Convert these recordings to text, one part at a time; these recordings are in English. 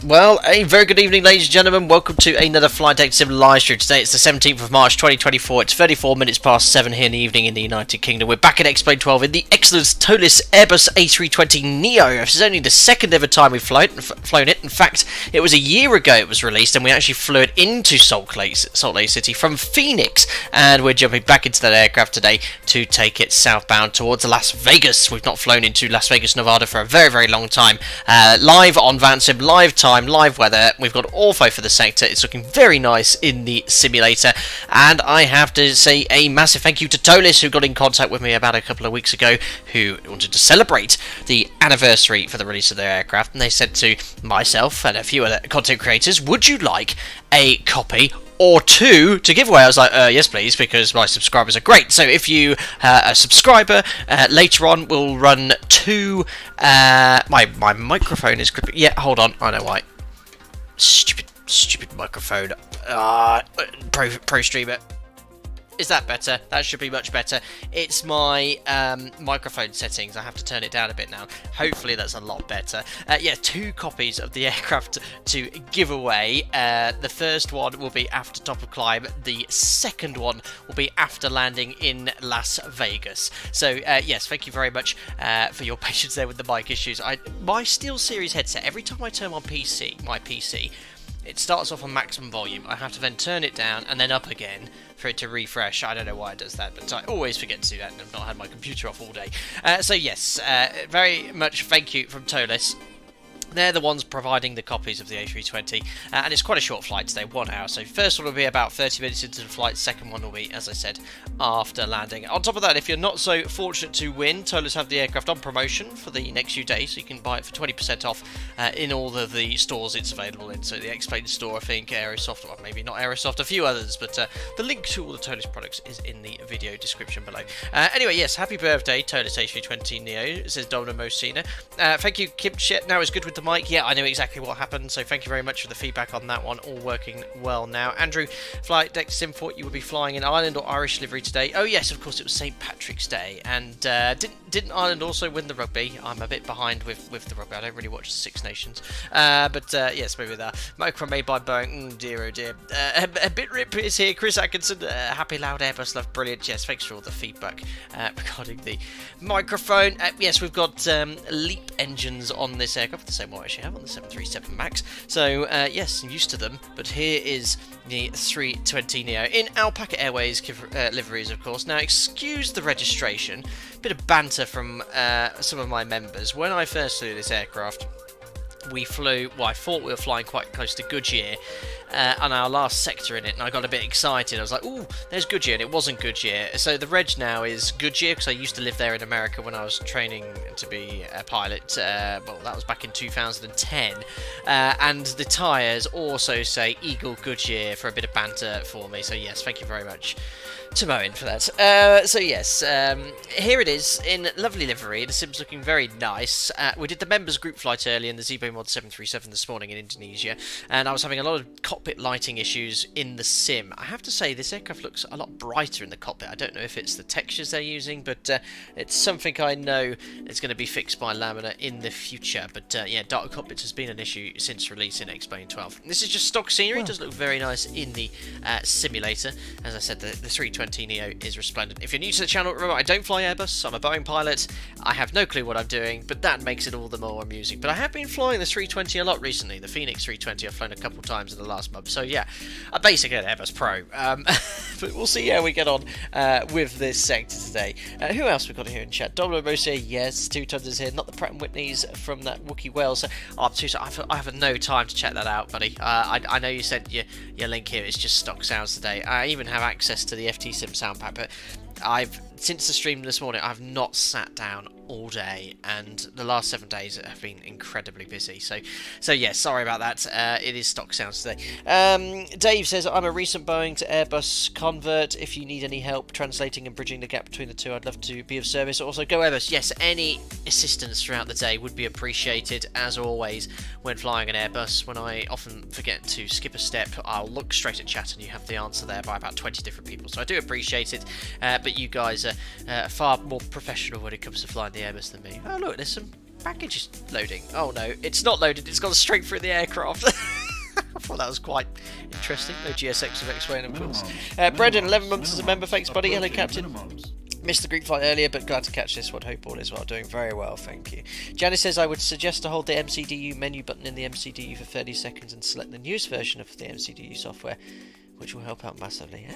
Well, a very good evening, ladies and gentlemen. Welcome to another Flight Deck Sim live stream. Today it's the 17th of March 2024. It's 34 minutes past 7 here in the evening in the United Kingdom. We're back at Explain 12 in the excellent ToLiss Airbus A320 Neo. This is only the second ever time we've flown it. In fact, it was a year ago it was released, and we actually flew it into Salt Lake City from Phoenix. And we're jumping back into that aircraft today to take it southbound towards Las Vegas. We've not flown into Las Vegas, Nevada for a very, very long time. Live on VanSim, live time, live weather. We've got ortho for the sector. It's looking very nice in the simulator, and I have to say a massive thank you to ToLiss, who got in contact with me about a couple of weeks ago, who wanted to celebrate the anniversary for the release of their aircraft, and they said to myself and a few other content creators, would you like a copy or two to give away? I was like, yes please, because my subscribers are great. So if you are a subscriber, later on we'll run two. My microphone is gripping. Yeah, hold on, I know why. Stupid microphone. Pro streamer. Is that better? That should be much better. It's my microphone settings. I have to turn it down a bit now. Hopefully that's a lot better. Yeah, two copies of the aircraft to give away. The first one will be after top of climb. The second one will be after landing in Las Vegas. So yes, thank you very much for your patience there with the mic issues. My SteelSeries headset, every time I turn on my PC, it starts off on maximum volume. I have to then turn it down and then up again for it to refresh. I don't know why it does that, but I always forget to do that, and I've not had my computer off all day. So yes, very much thank you from ToLiss. They're the ones providing the copies of the A320, and it's quite a short flight today, 1 hour. So first one will be about 30 minutes into the flight, second one will be, as I said, after landing. On top of that, if you're not so fortunate to win, ToLiss have the aircraft on promotion for the next few days, so you can buy it for 20% off in all of the stores it's available in. So the Explain store, I think, Aerosoft, or maybe not Aerosoft, a few others, but the link to all the ToLiss products is in the video description below. Anyway, yes, happy birthday, ToLiss A320 Neo, says Domino Mosina. Thank you, Kim Chet. Now is good with the mic. Yeah, I know exactly what happened, so thank you very much for the feedback on that one. All working well now. Andrew, Flight Deck Sim thought you would be flying in Ireland or Irish livery today. Oh yes, of course, it was St. Patrick's Day, and didn't Ireland also win the rugby? I'm a bit behind with the rugby. I don't really watch the Six Nations, but yes, maybe that. Micro made by Boeing. Dear oh dear. A bit rip is here. Chris Atkinson, happy loud Airbus love, brilliant. Yes, thanks for all the feedback regarding the microphone. Yes, we've got LEAP engines on this aircraft, the same one I actually have on the 737 MAX. So yes, I'm used to them. But here is the 320 Neo in Alpaca Airways liveries, of course. Now, excuse the registration. Bit of banter from some of my members. When I first flew this aircraft, we flew, well, I thought we were flying quite close to Goodyear on our last sector in it, and I got a bit excited. I was like, ooh, there's Goodyear, and it wasn't Goodyear. So the reg now is Goodyear, because I used to live there in America when I was training to be a pilot. Well, that was back in 2010. And the tyres also say Eagle Goodyear for a bit of banter for me. So yes, thank you very much to Moen for that. So yes, here it is in lovely livery. The sim's looking very nice. We did the members group flight early in the Zibo Mod 737 this morning in Indonesia, and I was having a lot of cockpit lighting issues in the sim. I have to say, this aircraft looks a lot brighter in the cockpit. I don't know if it's the textures they're using, but it's something I know is going to be fixed by Lamina in the future. But yeah, dark cockpits has been an issue since release in Explain 12. This is just stock scenery. It does look very nice in the simulator. As I said, the 320 Neo is resplendent. If you're new to the channel, remember, I don't fly Airbus. I'm a Boeing pilot. I have no clue what I'm doing, but that makes it all the more amusing. But I have been flying the 320 a lot recently. The Phoenix 320 I've flown a couple times in the last month. So yeah, I'm basically an Airbus Pro. But we'll see how we get on with this sector today. Who else we've got here in chat? Domino Moser, yes, 2 tons is here. Not the Pratt & Whitneys from that Wookiee Whale. So I have no time to check that out, buddy. I know you sent your link here. It's just stock sounds today. I even have access to the FT Sim sound pack, but since the stream this morning, I've not sat down all day, and the last 7 days have been incredibly busy. So yeah, sorry about that. It is stock sounds today. Dave says, I'm a recent Boeing to Airbus convert. If you need any help translating and bridging the gap between the two, I'd love to be of service. Also, go Airbus. Yes, any assistance throughout the day would be appreciated, as always, when flying an Airbus. When I often forget to skip a step, I'll look straight at chat and you have the answer there by about 20 different people. So I do appreciate it, but you guys are far more professional when it comes to flying the Airbus than me. Oh look, there's some package is loading. Oh no, it's not loaded. It's gone straight through the aircraft. I thought that was quite interesting. No GSX of X-Wing, of course. Brendan, 11 months as a member. Thanks, buddy. Hello, Captain. Missed the Greek flight earlier, but glad to catch this one. Hope all is well. Doing very well, thank you. Janice says, I would suggest to hold the MCDU menu button in the MCDU for 30 seconds and select the newest version of the MCDU software, which will help out massively.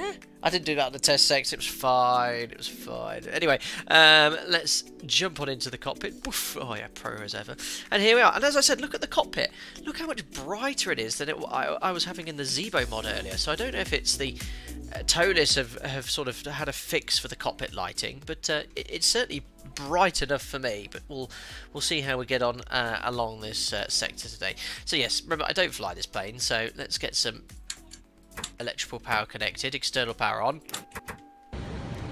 I didn't do that on the test sex. It was fine. It was fine. Anyway, let's jump on into the cockpit. Oof. Oh yeah, pro as ever. And here we are. And as I said, look at the cockpit. Look how much brighter it is than I was having in the Zebo mod earlier. So I don't know if it's the ToLiss have sort of had a fix for the cockpit lighting, but it's certainly bright enough for me. But we'll see how we get on along this sector today. So yes, remember I don't fly this plane, so let's get some electrical power connected, external power on.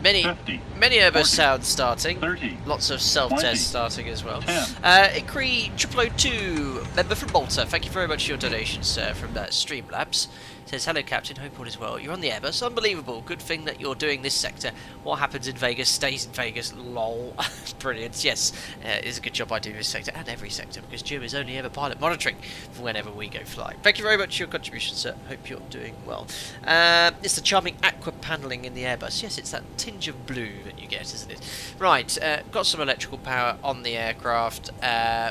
Many Airbus 40, sounds starting. 30, Lots of self-test 20, starting as well. 10. Icree 0002, member from Malta. Thank you very much for your donations, sir, from Streamlabs. Says, hello, Captain. Hope all is well. You're on the Airbus. Unbelievable. Good thing that you're doing this sector. What happens in Vegas stays in Vegas. Lol. Brilliant. Yes, it's a good job I do this sector and every sector, because Jim is only ever pilot monitoring for whenever we go flying. Thank you very much for your contribution, sir. Hope you're doing well. It's the charming aqua panelling in the Airbus. Yes, it's that tinge of blue that you get, isn't it? Right, got some electrical power on the aircraft.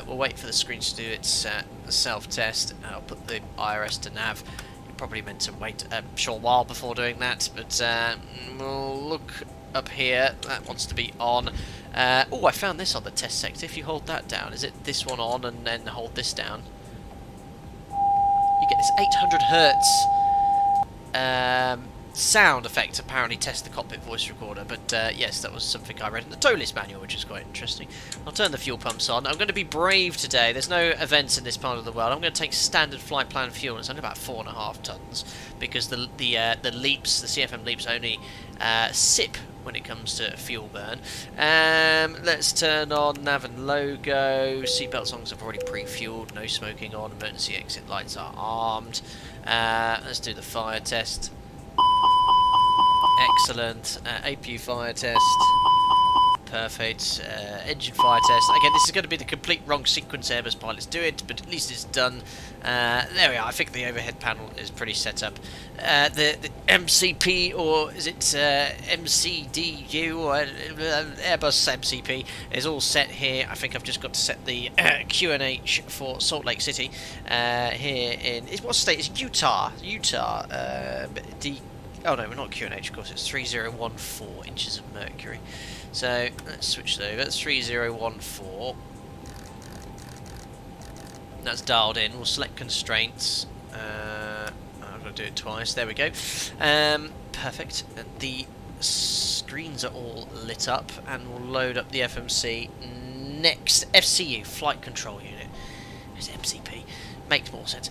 We'll wait for the screen to do its self-test. I'll put the IRS to nav. Probably meant to wait a short while before doing that, but we'll look up here. That wants to be on. Oh, I found this on the test sector. If you hold that down, is it this one on and then hold this down? You get this 800 hertz sound effect. Apparently, test the cockpit voice recorder. But yes, that was something I read in the ToLiss manual, which is quite interesting. I'll turn the fuel pumps on. I'm going to be brave today. There's no events in this part of the world. I'm going to take standard flight plan fuel. It's only about 4.5 tons because the leaps, the CFM leaps, only sip when it comes to fuel burn. Let's turn on nav and logo. Seatbelt songs have already pre-fueled. No smoking on. Emergency exit lights are armed. Let's do the fire test. Excellent. APU fire test. Perfect. Engine fire test. Again, this is going to be the complete wrong sequence Airbus pilots do it, but at least it's done. There we are. I think the overhead panel is pretty set up. The MCP, or is it MCDU, or Airbus MCP, is all set here. I think I've just got to set the QNH for Salt Lake City here in... What state is it? Utah. Oh no, we're not QNH, of course, it's 3014 inches of mercury. So let's switch over. That's 3014. That's dialed in. We'll select constraints. I'm going to do it twice. There we go. Perfect. The screens are all lit up, and we'll load up the FMC. Next, FCU, Flight Control Unit. It's MCP. Makes more sense.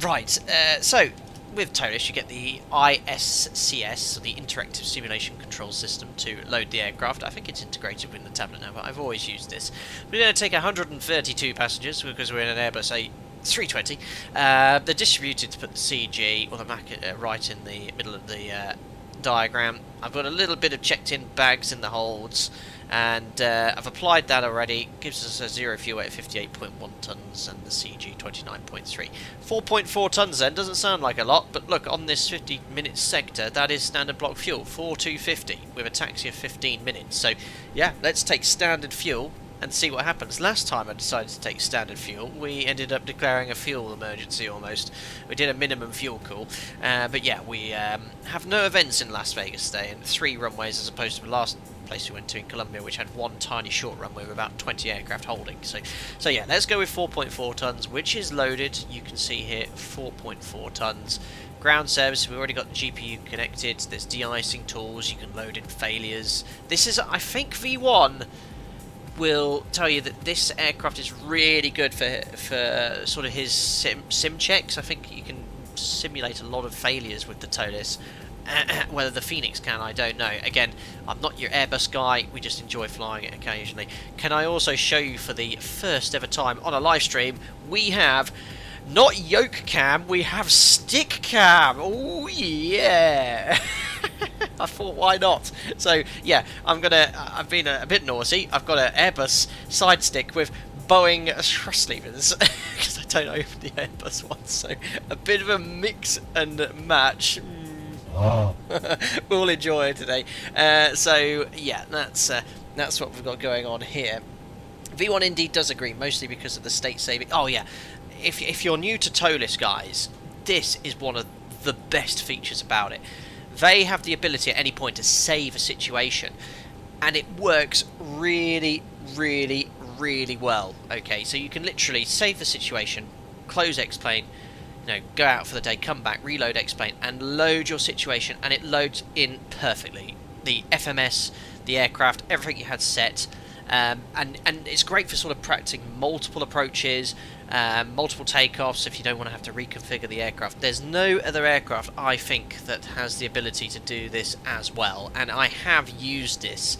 Right, so... with ToLiss, you get the ISCS, so the Interactive Simulation Control System, to load the aircraft. I think it's integrated with the tablet now, but I've always used this. We're going to take 132 passengers because we're in an Airbus A320. They're distributed to put the CG or the Mac right in the middle of the diagram. I've got a little bit of checked-in bags in the holds, and I've applied that already. Gives us a zero fuel weight of 58.1 tons and the CG 29.3. 4.4 tons then, doesn't sound like a lot, but look, on this 50-minute sector, that is standard block fuel, 4250, with a taxi of 15 minutes. So yeah, let's take standard fuel and see what happens. Last time I decided to take standard fuel, we ended up declaring a fuel emergency almost. We did a minimum fuel call, but yeah, we have no events in Las Vegas today, and 3 runways as opposed to the last place we went to in Colombia, which had 1 tiny short runway with about 20 aircraft holding. So yeah, let's go with 4.4 tons, which is loaded. You can see here 4.4 tons. Ground service, we've already got the GPU connected. There's de-icing tools. You can load in failures. This is, I think, V1 will tell you that this aircraft is really good for sort of his sim checks. I think you can simulate a lot of failures with the ToLiss. Whether the Phoenix can, I don't know. Again, I'm not your Airbus guy, we just enjoy flying it occasionally. Can I also show you for the first ever time on a live stream, we have not yoke cam, we have stick cam. Oh yeah. I thought, why not? So yeah, I've been a bit naughty. I've got an Airbus side stick with Boeing thrust levers because I don't open the Airbus one, so a bit of a mix and match. We'll enjoy it today. So yeah, that's what we've got going on here. V1 indeed does agree, mostly because of the state saving. Oh yeah, if you're new to ToLiss, guys, this is one of the best features about it. They have the ability at any point to save a situation, and it works really, really, really well. Okay, so you can literally save the situation, close X-plane, go out for the day, come back, reload X-plane, and load your situation, and it loads in perfectly. The FMS, the aircraft, everything you had set. And it's great for sort of practicing multiple approaches, multiple takeoffs if you don't want to have to reconfigure the aircraft. There's no other aircraft, I think, that has the ability to do this as well, and I have used this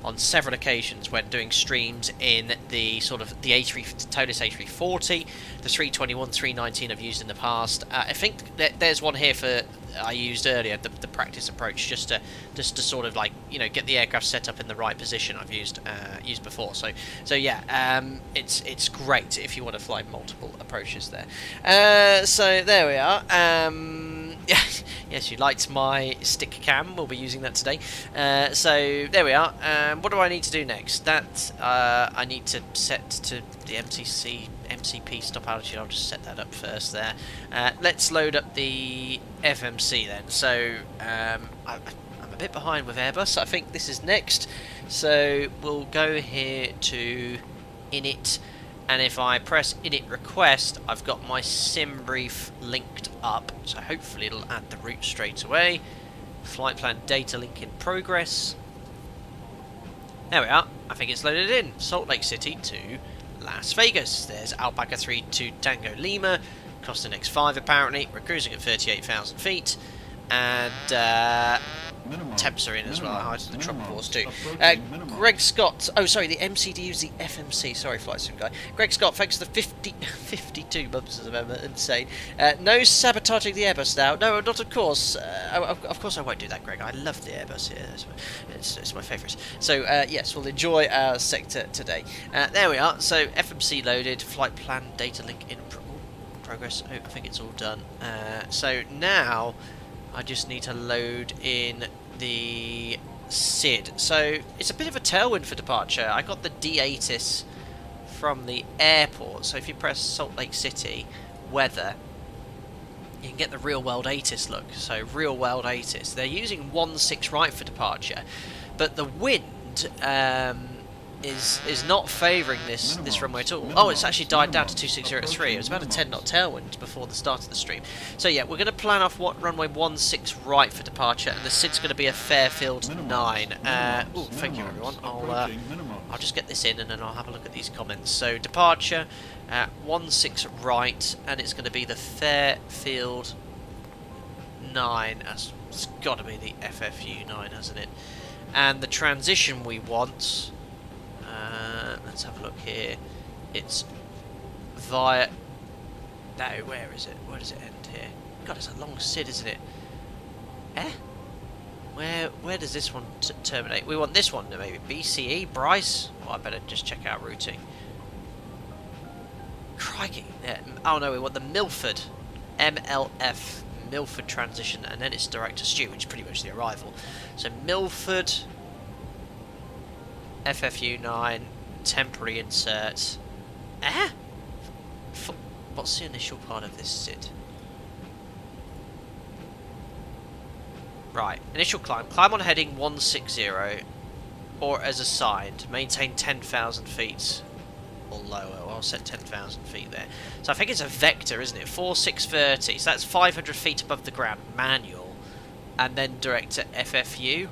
on several occasions when doing streams in the sort of the ToLiss A340, the 321, 319 I've used in the past. I think that there's one here for I used earlier, the practice approach, just to sort of like get the aircraft set up in the right position. I've used before, so yeah, it's great if you want to fly multiple approaches there. So there we are. Yes, you liked my stick cam. We'll be using that today. So there we are. What do I need to do next? That I need to set to the MCP stop altitude. I'll just set that up first there. Let's load up the FMC then. So I'm a bit behind with Airbus. I think this is next. So we'll go here to init. And if I press init request, I've got my sim brief linked up, so hopefully it'll add the route straight away. Flight plan data link in progress. There we are. I think it's loaded in. Salt Lake City to Las Vegas. There's Alpaca 32 Tango Lima. Costing X5 apparently. We're cruising at 38,000 feet. And temps are in as well. Height of the tropicals too. Greg Scott. Oh, sorry, the MCD is the FMC. Sorry, flight sim guy. Greg Scott, thanks for the 52 months as a member. Insane. No sabotaging the Airbus now. No, not of course. Of course I won't do that, Greg. I love the Airbus here. It's my favourite. So yes, we'll enjoy our sector today. There we are. So FMC loaded. Flight plan data link in progress. Oh, I think it's all done. So now I just need to load in the SID. So it's a bit of a tailwind for departure. I got the D-ATIS from the airport. So if you press Salt Lake City, weather, you can get the real world ATIS look. So real world ATIS. They're using 1-6 right for departure, but the wind is not favouring this runway at all. Oh, it's actually died down to 2603. It was about a 10 knot tailwind before the start of the stream. So yeah, we're going to plan off what runway 16 right for departure, and the SID's going to be a Fairfield 9. Oh, thank you everyone. I'll just get this in and then I'll have a look at these comments. So departure 16 right, and it's going to be the Fairfield 9. It's got to be the FFU 9, hasn't it? And the transition we want. Let's have a look here. It's via... No, where is it? Where does it end here? God, it's a long SID, isn't it? Where does this one terminate? We want this one, maybe. BCE? Bryce? Oh, I better just check out routing. Crikey. Yeah. Oh no, we want the Milford. MLF. Milford transition, and then it's direct to Stew, which is pretty much the arrival. So Milford... FFU 9, temporary insert. What's the initial part of this SID? Right, initial climb. Climb on heading 160, or as assigned. Maintain 10,000 feet or lower. I'll set 10,000 feet there. So I think it's a vector, isn't it? 4630. So that's 500 feet above the ground, manual, and then direct to FFU,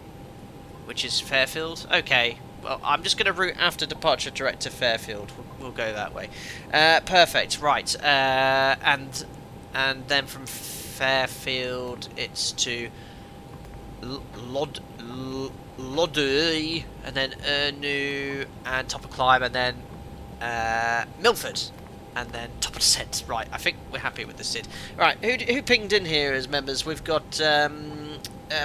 which is Fairfield. Okay. Well, I'm just going to route after departure direct to Fairfield. We'll go that way. Perfect. Right. And then from Fairfield, it's to Lodui, and then Ernu, and top of climb, and then Milford, and then top of descent. Right. I think we're happy with the SID. Right. Who pinged in here as members? We've got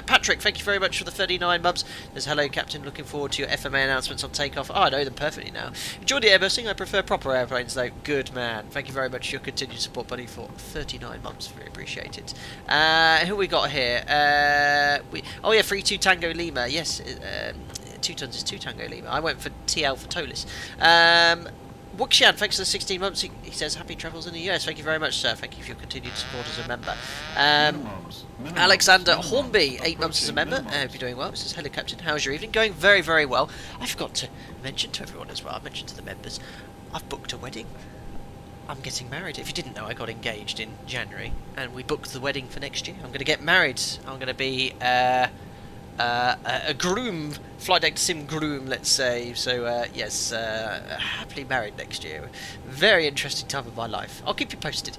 Patrick, thank you very much for the 39 months. There's hello, Captain. Looking forward to your FMA announcements on takeoff. Oh, I know them perfectly now. Enjoy the airbusing. I prefer proper airplanes, though. Good man. Thank you very much for your continued support, buddy, for 39 months. Very appreciated. Who we got here? Oh, yeah, 32 Tango Lima. Yes, 2 tons is 2 Tango Lima. I went for TL for ToLiss. Wuxian, thanks for the 16 months. He says happy travels in the US. Thank you very much, sir. Thank you for your continued support as a member. Alexander Hornby, 8 months as a member. I hope you're doing well. It says, hello, Captain. How's your evening? Going very, very well. I forgot to mention to everyone as well. I mentioned to the members. I've booked a wedding. I'm getting married. If you didn't know, I got engaged in January, and we booked the wedding for next year. I'm going to get married. I'm going to be a groom, flight deck sim groom, let's say. So yes, happily married next year. Very interesting time of my life. I'll keep you posted.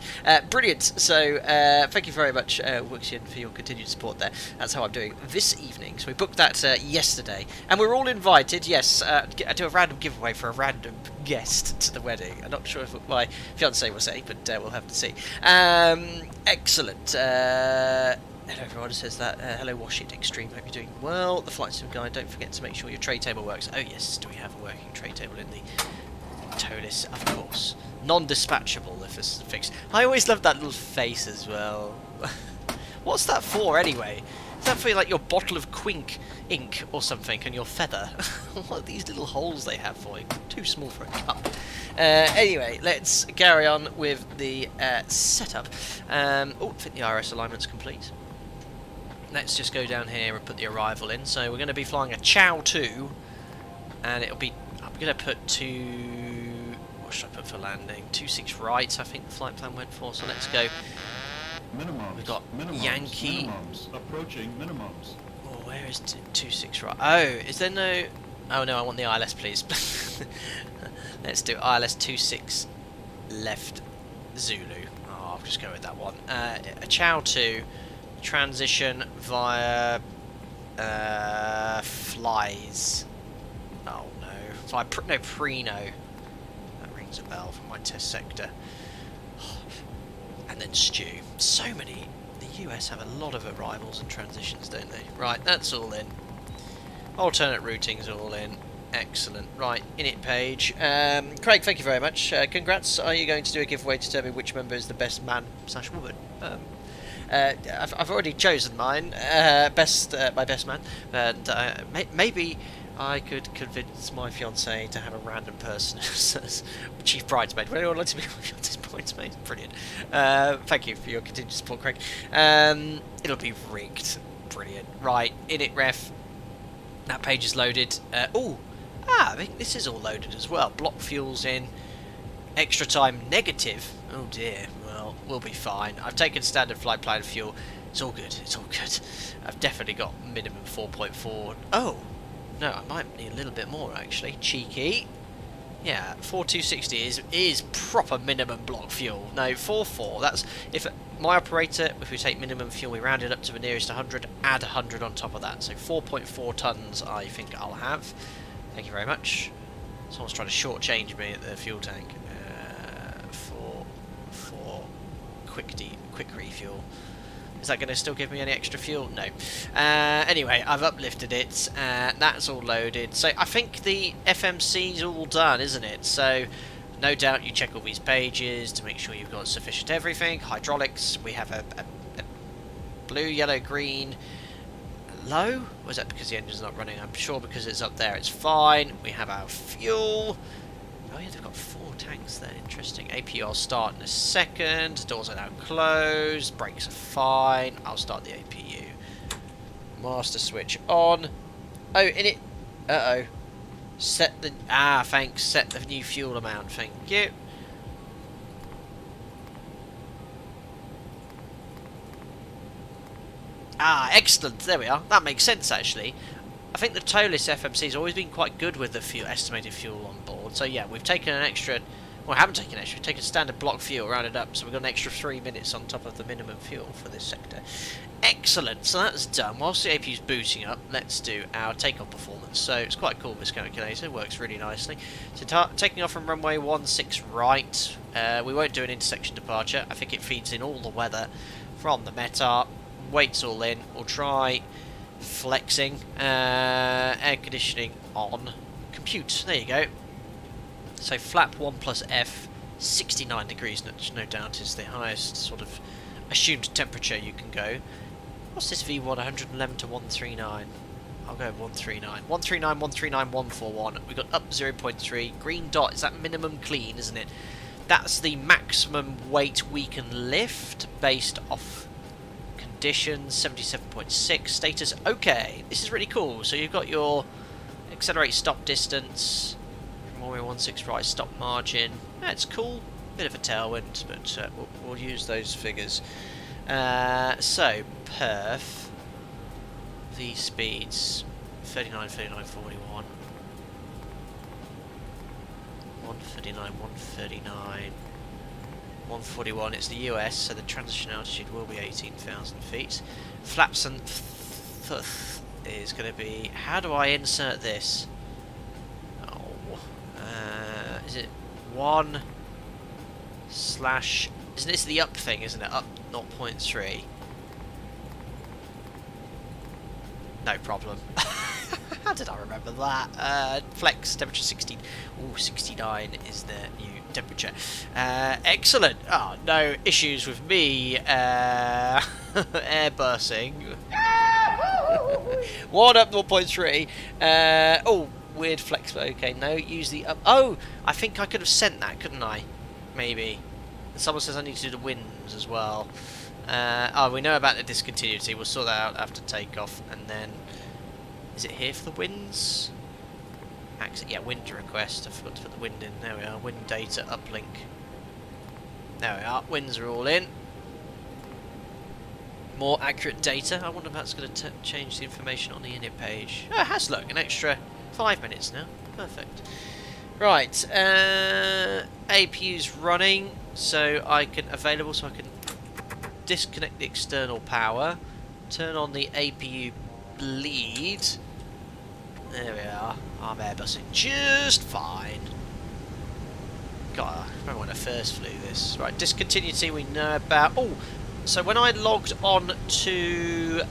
Brilliant. So thank you very much, Wuxian, for your continued support there. That's how I'm doing this evening. So we booked that yesterday, and we're all invited. Yes, I do a random giveaway for a random guest to the wedding. I'm not sure if my fiance will say, but we'll have to see. Excellent. Hello everyone, says that. Hello Wash It Extreme, hope you're doing well. The flight sim guide, don't forget to make sure your tray table works. Oh yes, do we have a working tray table in the ToLiss? Of course. Non-dispatchable if this is fixed. I always love that little face as well. What's that for anyway? Is that for like your bottle of Quink ink or something and your feather? What are these little holes they have for you? Too small for a cup. Anyway, let's carry on with the setup. Oh, I think the IRS alignment's complete. Let's just go down here and put the arrival in. So we're going to be flying a Chow 2, and it'll be, I'm going to put what should I put for landing? 26 right, I think the flight plan went for, so let's go. Minimums, We've got minimums, Yankee. Minimums, approaching minimums. Oh, where is 26 right? Oh, is there no... Oh no, I want the ILS, please. Let's do ILS 26 left Zulu. Oh, I'll just go with that one. A Chow 2, transition via flies. Oh no, no, Preno. That rings a bell from my test sector. And then Stew. So many. The US have a lot of arrivals and transitions, don't they? Right, that's all in. Alternate routing's all in. Excellent. Right, init page. Craig, thank you very much. Congrats. Are you going to do a giveaway to determine which member is the best man / woman? I've already chosen mine. My best man. And maybe I could convince my fiancée to have a random person as chief bridesmaid. Would anyone like to be my fiancée's bridesmaid? Brilliant. Thank you for your continued support, Craig. It'll be rigged. Brilliant. Right, init ref. That page is loaded. I think this is all loaded as well. Block fuel's in. Extra time negative. Oh dear. Well, we'll be fine. I've taken standard flight plan fuel. It's all good. It's all good. I've definitely got minimum 4.4. Oh, no, I might need a little bit more actually. Cheeky. Yeah, 4260 is proper minimum block fuel. No, 44. That's if my operator. If we take minimum fuel, we round it up to the nearest 100. Add 100 on top of that. So 4.4 tons. I think I'll have. Thank you very much. Someone's trying to shortchange me at the fuel tank for quick refuel. Is that going to still give me any extra fuel? No. Anyway, I've uplifted it. That's all loaded. So I think the FMC's all done, isn't it? So no doubt you check all these pages to make sure you've got sufficient everything. Hydraulics, we have a blue, yellow, green, low? Or is that because the engine's not running? I'm sure because it's up there. It's fine. We have our fuel. Oh yeah, they've got 4 tanks there. Interesting. APU I'll start in a second. Doors are now closed. Brakes are fine. I'll start the APU. Master switch on. Oh, in it. Uh-oh. Set the... Ah, thanks. Set the new fuel amount. Thank you. Ah, excellent. There we are. That makes sense, actually. I think the ToLiss FMC has always been quite good with the fuel, estimated fuel on board. So yeah, we've taken an extra... Well, I haven't taken extra. We've taken standard block fuel, rounded up. So we've got an extra 3 minutes on top of the minimum fuel for this sector. Excellent. So that's done. Whilst the APU's booting up, let's do our takeoff performance. So it's quite cool, this calculator. Works really nicely. So taking off from runway 16 right. We won't do an intersection departure. I think it feeds in all the weather from the METAR. Weights all in. We'll try flexing. Air conditioning on. Compute. There you go. So flap 1 plus F, 69 degrees, no doubt, is the highest sort of assumed temperature you can go. What's this V1? 111 to 139. I'll go 139. 139, 139, 141. We've got up 0.3. Green dot is that minimum clean, isn't it? That's the maximum weight we can lift based off conditions. 77.6. Status okay. This is really cool. So you've got your accelerate stop distance. From 16 right, stop margin. That's cool. Bit of a tailwind, but we'll use those figures. So, perf. The speeds 39, 39, 41. 139, 139. 141. It's the US, so the transition altitude will be 18,000 feet. Flaps and is going to be. How do I insert this? Is it 1 slash... Isn't this the up thing, isn't it? Up 0.3. No problem. How did I remember that? Flex, temperature 16. Ooh, 69 is the new temperature. Excellent. Oh, no issues with me airbursing. 1 up 0.3. Oh, weird flex, but okay. No, use the up. Oh, I think I could have sent that, couldn't I? Maybe. And someone says I need to do the winds as well. Oh, we know about the discontinuity. We'll sort that out after takeoff. And then, is it here for the winds? Actually, yeah, wind request. I forgot to put the wind in. There we are. Wind data uplink. There we are. Winds are all in. More accurate data. I wonder if that's going to change the information on the init page. Oh, it has, look, an extra 5 minutes now. Perfect. Right, APU's running, so I can disconnect the external power, turn on the APU bleed. There we are. I'm airbusing just fine. God, I remember when I first flew this. Right, discontinuity we know about. Oh, so when I logged on to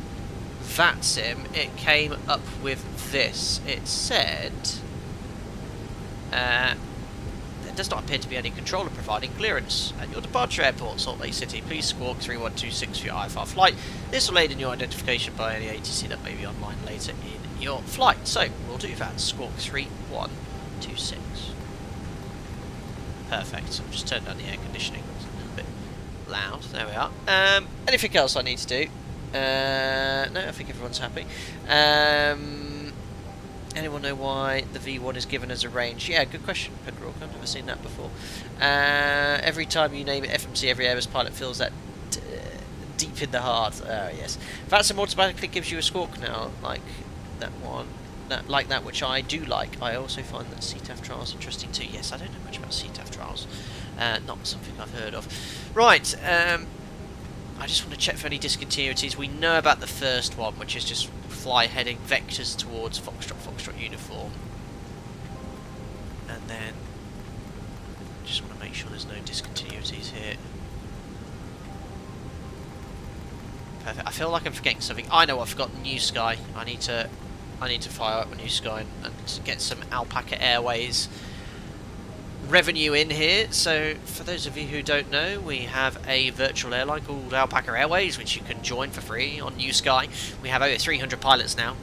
VATSIM, it came up with this. It said, there does not appear to be any controller providing clearance at your departure airport, Salt Lake City. Please squawk 3126 for your IFR flight. This will aid in your identification by any ATC that may be online later in your flight. So, we'll do that. Squawk 3126. Perfect. So, I'll just turn down the air conditioning. It's a little bit loud. There we are. Anything else I need to do? No, I think everyone's happy. Anyone know why the V1 is given as a range? Yeah, good question, Pedro. I've never seen that before. Every time you name it FMC, every Airbus pilot feels that deep in the heart. Oh, yes. VATSIM automatically gives you a squawk now, like that one. Like that, which I do like. I also find that CTAF trials interesting too. Yes, I don't know much about CTAF trials. Not something I've heard of. Right, I just want to check for any discontinuities. We know about the first one, which is just fly heading vectors towards Foxtrot uniform. And then, just want to make sure there's no discontinuities here. Perfect. I feel like I'm forgetting something. I know I've forgotten New Sky. I need to fire up a New Sky and get some Alpaca Airways revenue in here. So for those of you who don't know, we have a virtual airline called Alpaca Airways, which you can join for free on New Sky. We have over 300 pilots now.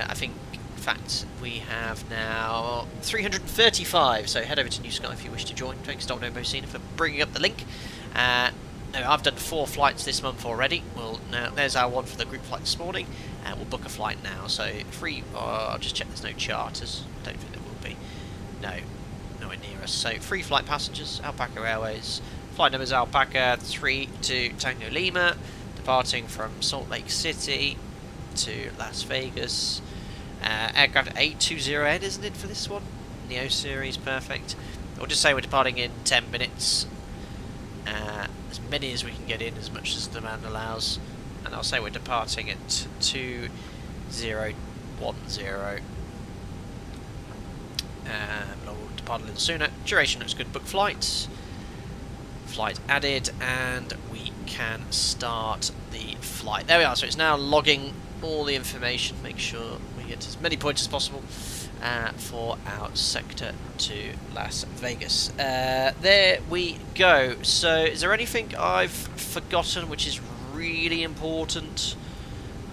I think, in fact, we have now 335. So head over to New Sky if you wish to join. Thanks, Domino Mosina, for bringing up the link. Now, I've done 4 flights this month already. Well, now there's our one for the group flight this morning. We'll book a flight now. So free. I'll just check there's no charters. Don't think there will be. No. Nowhere near us. So free flight passengers, Alpaca Airways. Flight numbers Alpaca 3 to Tango Lima, departing from Salt Lake City to Las Vegas. Aircraft A320N, isn't it, for this one? Neo series, perfect. We'll just say we're departing in 10 minutes. As many as we can get in, as much as the demand allows. And I'll say we're departing at 2010. But I will depart a little sooner. Duration looks good. Book flights. Flight added, and we can start the flight. There we are. So it's now logging all the information. Make sure we get as many points as possible for our sector to Las Vegas. There we go. So is there anything I've forgotten which is really important?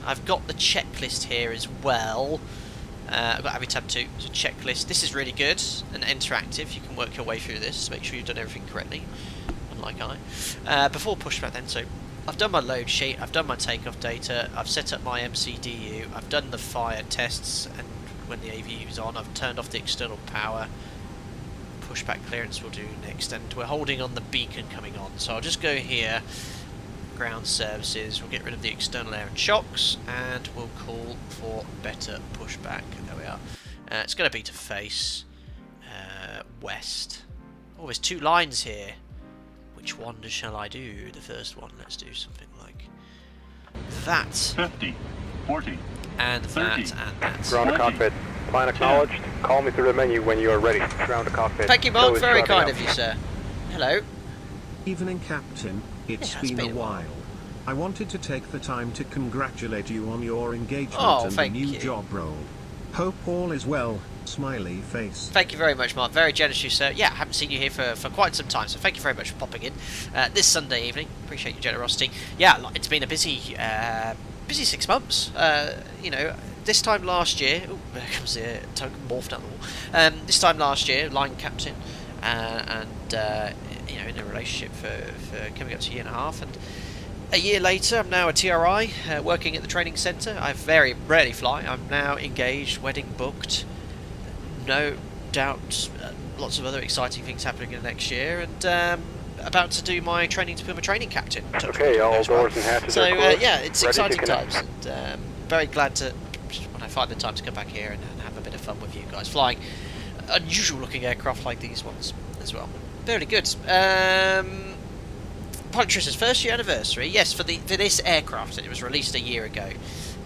I've got the checklist here as well. I've got tab 2, so checklist. This is really good and interactive. You can work your way through this, make sure you've done everything correctly, unlike I. Before pushback then, so I've done my load sheet, I've done my takeoff data, I've set up my MCDU, I've done the fire tests, and when the AVU is on, I've turned off the external power. Pushback clearance we'll do next, and we're holding on the beacon coming on. So I'll just go here, ground services, we'll get rid of the external air and shocks, and we'll call for better pushback. There we are. It's going to be to face west. Oh, there's 2 lines here. Which one shall I do? The first one, let's do something like that. 50, 40, and 30. that, and that. Ground to cockpit. Plan acknowledged. Call me through the menu when you are ready. Ground to cockpit. Thank you, Mark. ToLiss Very driving kind out. of you, sir. Hello. Evening, Captain. It's Yeah, been a while. I wanted to take the time to congratulate you on your engagement and the thank new you. job role. Hope all is well. Smiley face. Thank you very much, Mark. Very generous of you, sir. Yeah, I haven't seen you here for quite some time, so thank you very much for popping in this Sunday evening. Appreciate your generosity. Yeah, it's been a busy 6 months. You know, this time last year... Oh, there comes the token morphed out the wall. This time last year, line captain, and you know, in a relationship for coming up to a year and a half, and a year later, I'm now a TRI, working at the training centre. I very rarely fly. I'm now engaged, wedding booked. No doubt, lots of other exciting things happening in the next year, and about to do my training to become a training captain. Okay, all doors and hatches so are closed. yeah, it's Ready to exciting connect. times, and very glad to, when I find the time to come back here and have a bit of fun with you guys, flying unusual looking aircraft like these ones as well. Very good. Pilot Triss's first year anniversary. Yes, for this aircraft, it was released a year ago.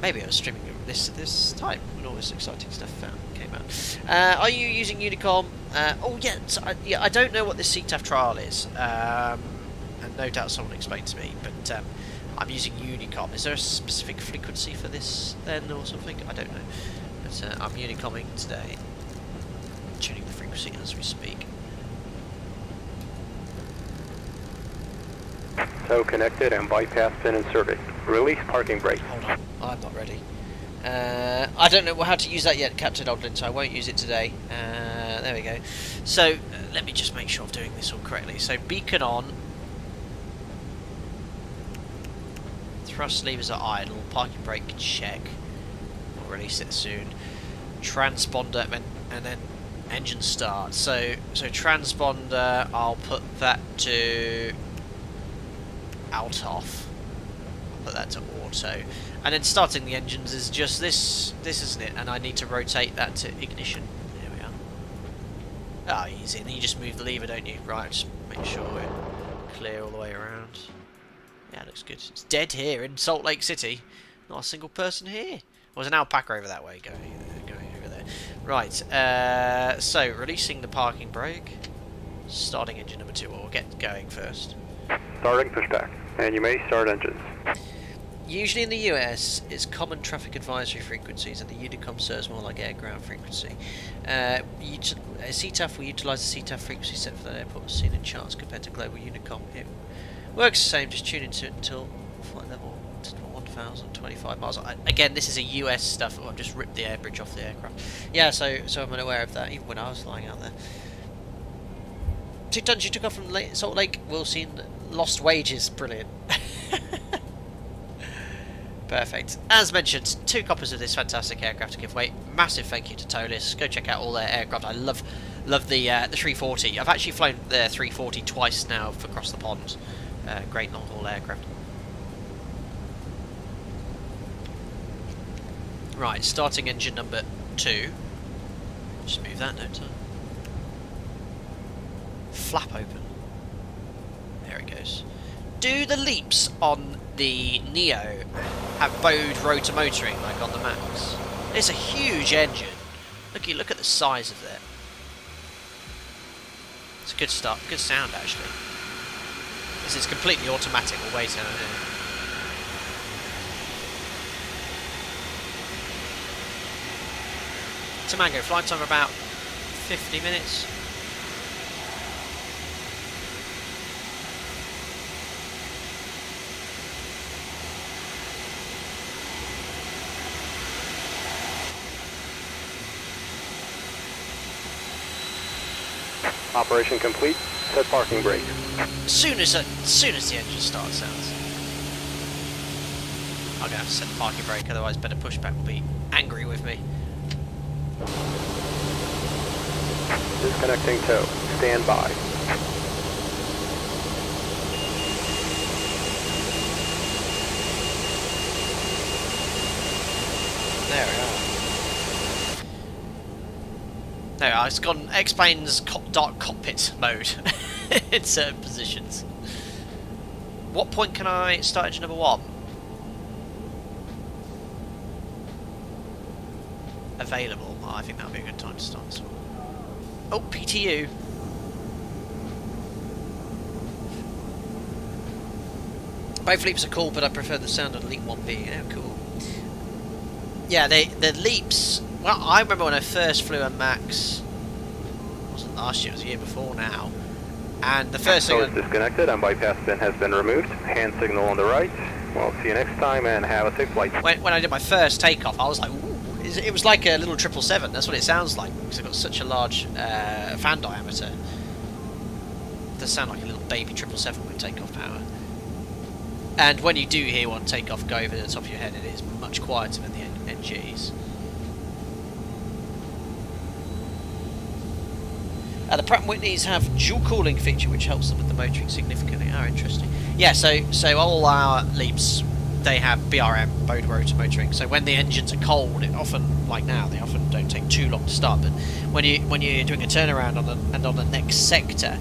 Maybe I was streaming this at this time when all this exciting stuff came out. Are you using Unicom? Oh yeah, I don't know what this CTAF trial is, and no doubt someone explained to me. But I'm using Unicom. Is there a specific frequency for this then, or something? I don't know. But I'm Unicomming today, tuning the frequency as we speak. So connected and bypass pin in service. Release parking brake. Hold on, I'm not ready. I don't know how to use that yet, Captain Odlin, so I won't use it today. There we go. So, let me just make sure I'm doing this all correctly. So, beacon on. Thrust levers are idle. Parking brake check. We'll release it soon. Transponder and then engine start. So transponder, I'll put that to out off. I'll put that to auto. And then starting the engines is just this isn't it? And I need to rotate that to ignition. There we are. Ah, easy. And then you just move the lever, don't you? Right, just make sure we're clear all the way around. Yeah, looks good. It's dead here in Salt Lake City. Not a single person here. Well, there's an alpaca over that way going over there. Right, so releasing the parking brake. Starting engine number 2. We'll get going first. Starting pushback. And you may start engines. Usually in the US, it's common traffic advisory frequencies, and the Unicom serves more like air ground frequency. CTAF will utilise the CTAF frequency set for that airport, seen in charts compared to global Unicom. It works the same, just tune into it until flight level 1,025 miles. Again, this is a US stuff. I've just ripped the air bridge off the aircraft. Yeah, so I'm unaware of that, even when I was flying out there. 2 tons you took off from Salt Lake. We'll see lost wages. Brilliant. Perfect. As mentioned, 2 copies of this fantastic aircraft to give away. Massive thank you to ToLiss. Go check out all their aircraft. I love the 340. I've actually flown the 340 twice now across the pond. Great long haul aircraft. Right, starting engine number 2. Just move that note. Flap open. There it goes. Do the leaps on the Neo have bowed rotor motoring like on the Max? It's a huge engine. Look at the size of it. It's a good start, good sound actually. This is completely automatic. We'll wait out here. Mango, flight time about 50 minutes. Operation complete. Set parking brake. As soon as the engine starts, sounds. I'm gonna have to set the parking brake, otherwise better pushback will be angry with me. Disconnecting tow. Stand by. There we are. No, it's gone. Explains dark cockpit mode in certain positions. What point can I start engine number 1? Available. Oh, I think that would be a good time to start this one. Oh, PTU. Both leaps are cool, but I prefer the sound of Leap 1B. Oh, cool. Yeah, the leaps. Well, I remember when I first flew a Max. It wasn't last year; it was the year before now. And the first thing. Tow is disconnected and bypass pin has been removed. Hand signal on the right. Well, see you next time and have a safe flight. When I did my first takeoff, I was like, ooh. It was like a little 777. That's what it sounds like because it's got such a large fan diameter. It does sound like a little baby 777 with takeoff power. And when you do hear one takeoff go over the top of your head, it is much quieter than the NGs. The Pratt & Whitneys have dual cooling feature, which helps them with the motoring significantly. Oh, interesting. Yeah, so all our Leaps, they have BRM, bowed rotor motoring. So when the engines are cold, it often, like now, they often don't take too long to start. But when you're doing a turnaround on the next sector,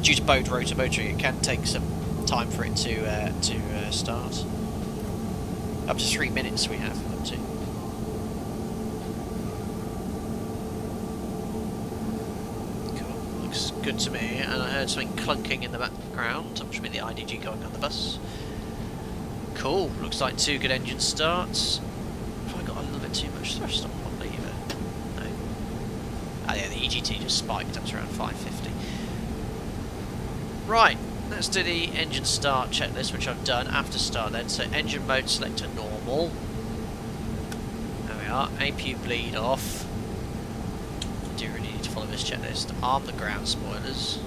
due to bowed rotor motoring, it can take some time for it to start. Up to 3 minutes we have up to. Cool, looks good to me. And I heard something clunking in the background. That should be the IDG going on the bus. Cool, looks like 2 good engine starts. Have I got a little bit too much thrust on one lever? No. Ah yeah, the EGT just spiked up to around 550. Right. Let's do the engine start checklist, which I've done after start then. So engine mode selector normal. There we are. APU bleed off. Do really need to follow this checklist. Arm the ground spoilers.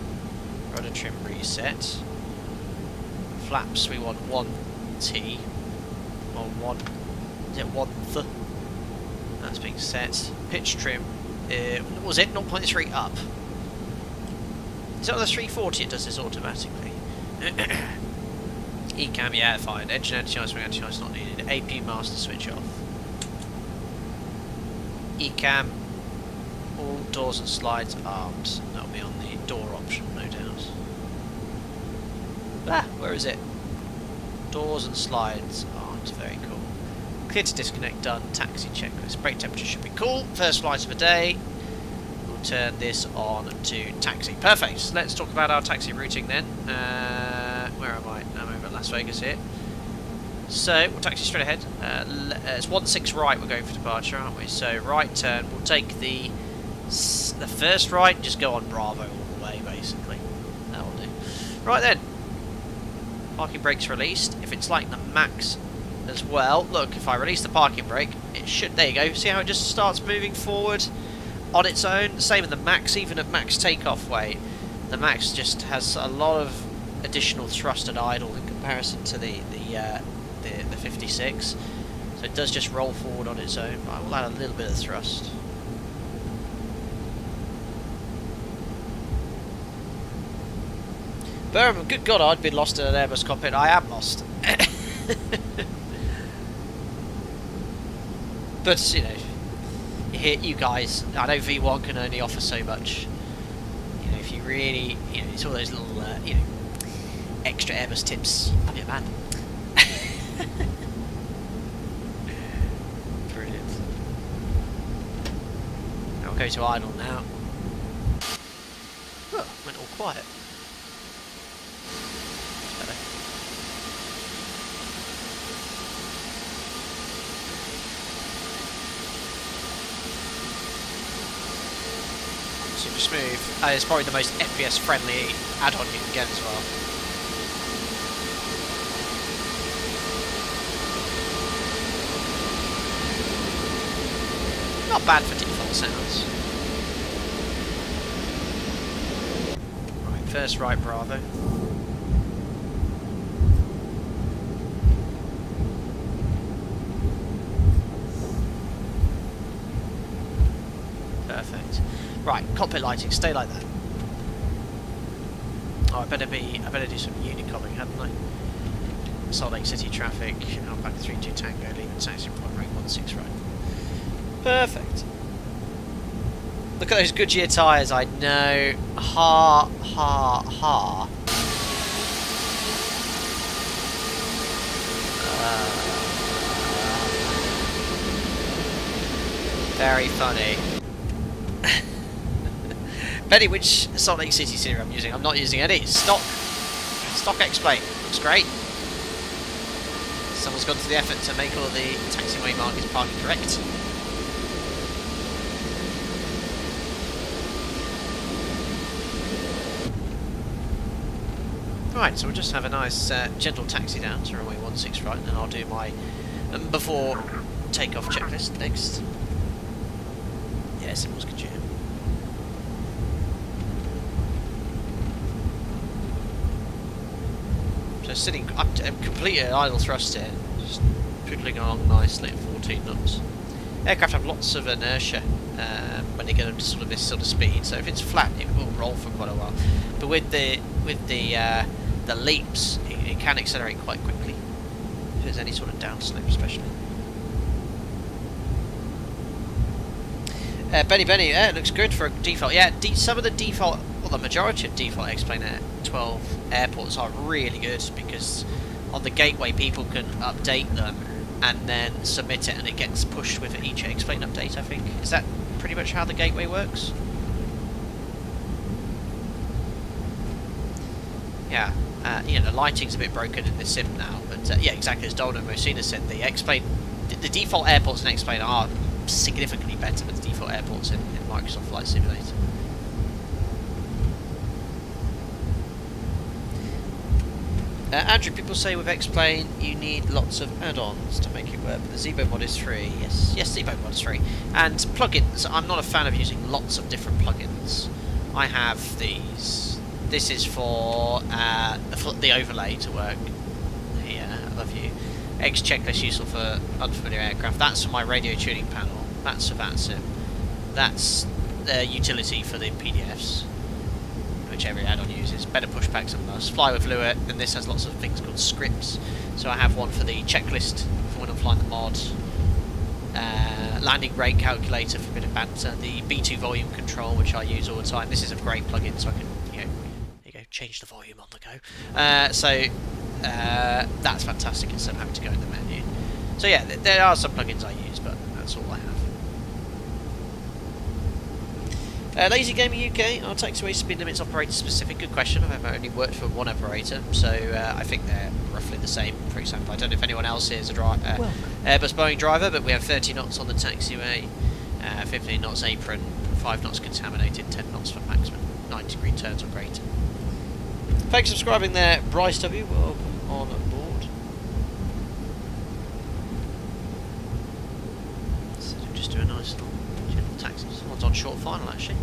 Rudder trim reset. Flaps we want 1T. Or 1. Is it 1th? That's being set. Pitch trim. What was it? 0.3 up. Is it on the 340 it does this automatically? ECAM, yeah, fine. Engine anti-ice, wing anti-ice not needed. AP master switch off. ECAM, all doors and slides armed. That'll be on the door option, no doubt. Ah, where is it? Doors and slides armed, very cool. Clear to disconnect done, taxi checklist. Brake temperature should be cool. First flight of the day. Turn this on to taxi. Perfect. So let's talk about our taxi routing then. Where am I? I'm over at Las Vegas here. So we'll taxi straight ahead. It's 16 right. We're going for departure, aren't we? So right turn. We'll take the first right and just go on Bravo all the way, basically. That will do. Right then. Parking brake's released. If it's like the Max as well, look. If I release the parking brake, it should. There you go. See how it just starts moving forward on its own. Same with the Max, even at max takeoff weight, the Max just has a lot of additional thrust at idle in comparison to the 56. So it does just roll forward on its own, but I will add a little bit of thrust. Birmingham, good God, I'd been lost in an Airbus cockpit. I am lost. But, you know, you guys, I know V1 can only offer so much. You know, if you really, you know, it's all those little, you know, extra Airbus tips. I'm your man. Brilliant. I'll go to idle now. Oh, went all quiet. Better. super smooth. It's probably the most FPS friendly add-on you can get as well. Not bad for default sounds. Right, first right Bravo. Perfect. Right, cockpit lighting, stay like that. Oh, I better do some unit calling, hadn't I? Salt Lake City traffic, Outback 32 Tango, leaving taxi point rank 16 right. Perfect. Look at those Goodyear tyres, I know. Ha, ha, ha. Very funny. Betty, which Salt Lake City series I'm using? I'm not using any. Stock X-Plane. Looks great. Someone's gone to the effort to make all the taxiway markers parking correct. Right, so we'll just have a nice gentle taxi down to runway 16 right, and then I'll do my before takeoff checklist next. Yes, it was good. So sitting up to complete idle thrust here, just poodling along nicely at 14 knots. Aircraft have lots of inertia when they get up to sort of this sort of speed, so if it's flat it will roll for quite a while. But with the leaps, it can accelerate quite quickly if there's any sort of downslope, especially. Benny, it looks good for a default. Yeah, some of the default, well, the majority of default X-Plane 12 airports are really good because on the gateway people can update them and then submit it, and it gets pushed with each X-Plane update. I think is that pretty much how the gateway works. Yeah, you know, the lighting's a bit broken in this sim now, but yeah, exactly as Donald and Mosina said, the X-Plane, the default airports in X-Plane are significantly better than the default airports in Microsoft Flight Simulator. Andrew, people say with X-Plane you need lots of add-ons to make it work, but the Zebo mod is free. Yes, Zebo mod is free. And plugins, I'm not a fan of using lots of different plugins. I have these. This is for the overlay to work here, above you. X checklist useful for unfamiliar aircraft. That's for my radio tuning panel. That's for VATSIM. That's the utility for the PDFs, which every add-on uses. Better pushbacks and must. Fly with Lua, and this has lots of things called scripts. So I have one for the checklist for when I'm flying the mod. Landing rate calculator for a bit of banter. The B2 volume control, which I use all the time. This is a great plugin, so I can, you know, there you go, change the volume on the go. That's fantastic instead of having to go in the menu. So yeah, there are some plugins I use, but that's all I have. Lazy Gamer UK, are taxiway speed limits operator specific? Good question. I've only worked for one operator, so I think they're roughly the same, for example. I don't know if anyone else here is a Airbus Boeing driver, but we have 30 knots on the taxiway, 15 knots apron, 5 knots contaminated, 10 knots for maximum, 90-degree turns or greater. Thanks for subscribing there, Bryce W. Welcome on board. So just do a nice little gentle taxi. Someone's on short final actually.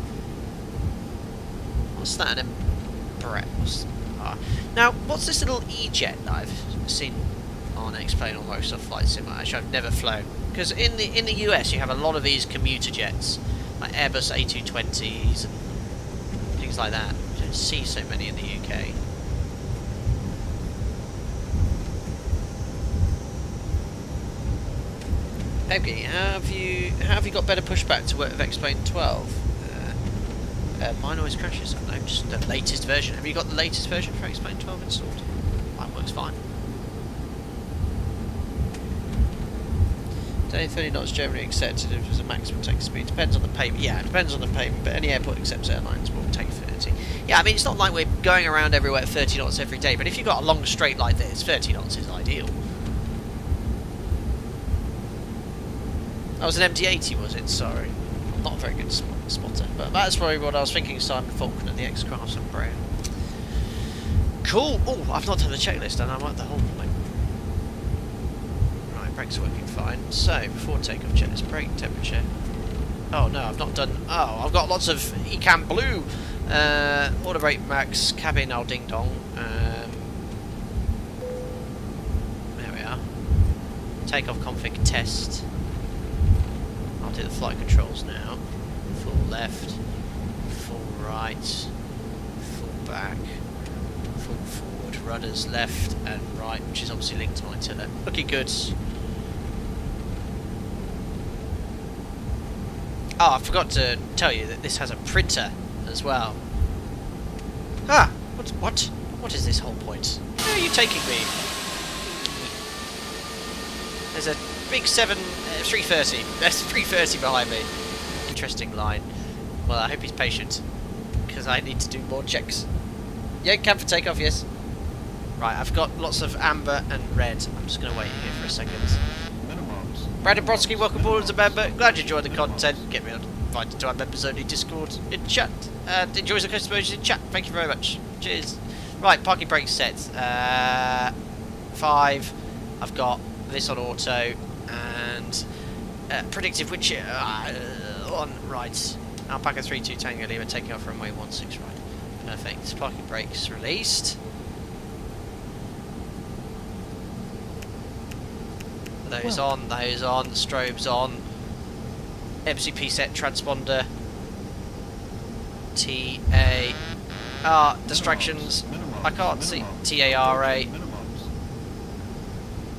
What's that? An Embraer. Now, what's this little E-jet that I've seen on X-Plane or Microsoft Flight Sim? Actually, I've never flown. Because in the US, you have a lot of these commuter jets, like Airbus A320s and things like that. You don't see so many in the UK. Okay, how have you got better pushback to work with X-Plane 12? Mine always crashes. I don't know, just the latest version. Have you got the latest version for X-Plane 12 installed? Mine works fine. Only 30 knots generally accepted if there's a maximum taxi speed. Depends on the payment. Yeah, it depends on the payment, but any airport accepts airlines will take 30. Yeah, I mean, it's not like we're going around everywhere at 30 knots every day, but if you've got a long straight like this, 30 knots is ideal. That was an MD-80, was it? Sorry. Not a very good spot. spotter. But that's probably what I was thinking, Simon Falcon at the X-Craftsman Brown. Cool! Oh, I've not done the checklist and I'm at the whole point. Right, brakes are working fine. So, before takeoff, checklist, brake temperature. Oh no, I've not done... Oh, I've got lots of Ecam Blue! Auto brake max, cabin, oh ding dong. There we are. Takeoff config test. I'll do the flight controls now. Full left, full right, full back, full forward, rudders left and right, which is obviously linked to my tiller. Looking good. Oh, I forgot to tell you that this has a printer as well. Ah! What is this whole point? Where are you taking me? There's a big 330. There's 330 behind me. Interesting line. Well, I hope he's patient, because I need to do more checks. Yeah, cam for takeoff, yes. Right, I've got lots of amber and red. I'm just going to wait here for a second. Minimums. Brandon Brodsky, welcome aboard as a member. Glad you enjoyed the content. Get me invited to our members only Discord in chat. And enjoys the customers in chat. Thank you very much. Cheers. Right, parking brake set. 5. I've got this on auto and predictive which on right. Alpaca 32 Tango Lima taking off runway 16 right. Perfect. Parking brakes released. Those on, those on, strobes on. MCP set transponder. TA. Distractions. I can't see. TARA. Minimums.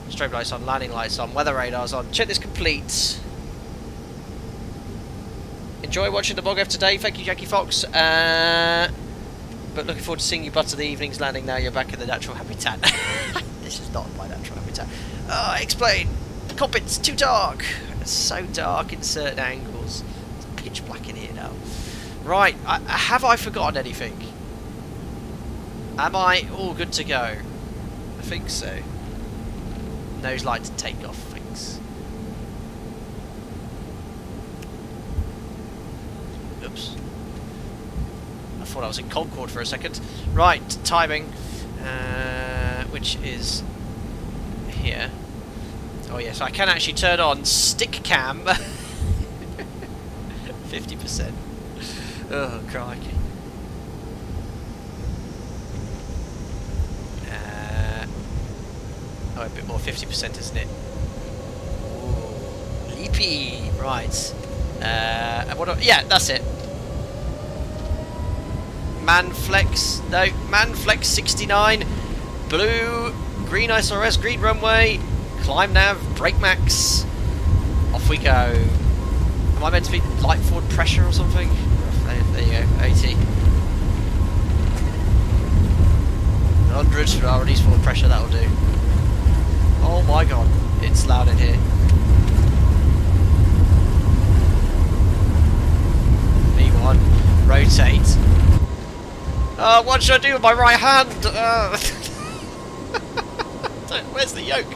Strobe lights on, landing lights on, weather radars on. Check this complete. Enjoy watching the Bogov today. Thank you, Jackie Fox. But looking forward to seeing you butter the evening's landing now you're back in the natural habitat. This is not my natural habitat. Explain. The cockpit's too dark. It's so dark in certain angles. It's pitch black in here now. Right, have I forgotten anything? Am I all good to go? I think so. Nose light to take off, thanks. Oops. I thought I was in Concorde for a second. Right, timing, which is here. Oh yes, I can actually turn on stick cam. 50%. Oh, crikey. Oh, a bit more, 50%, isn't it? Ooh, leapy. Right. Yeah, that's it. Manflex. No, Manflex 69. Blue. Green ISRS. Green runway. Climb nav. Brake max. Off we go. Am I meant to be light forward pressure or something? There you go. 80. 100. Oh, release forward pressure. That'll do. Oh my god, it's loud in here. V1, rotate. What should I do with my right hand? Where's the yoke?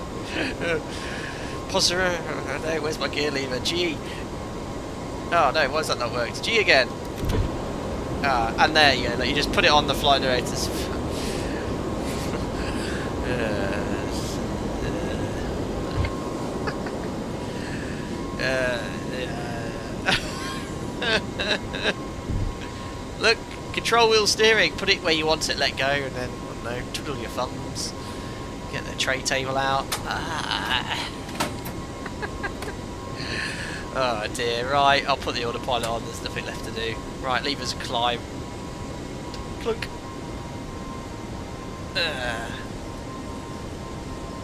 Posture. No, where's my gear lever? G. Oh no, why has that not worked? G again. And there you go, like, you just put it on the flight narrators. Look, control wheel steering, put it where you want it, let go, and then, I don't know, twiddle your thumbs, get the tray table out. Oh dear, right, I'll put the autopilot on, there's nothing left to do. Right, levers climb. Clunk.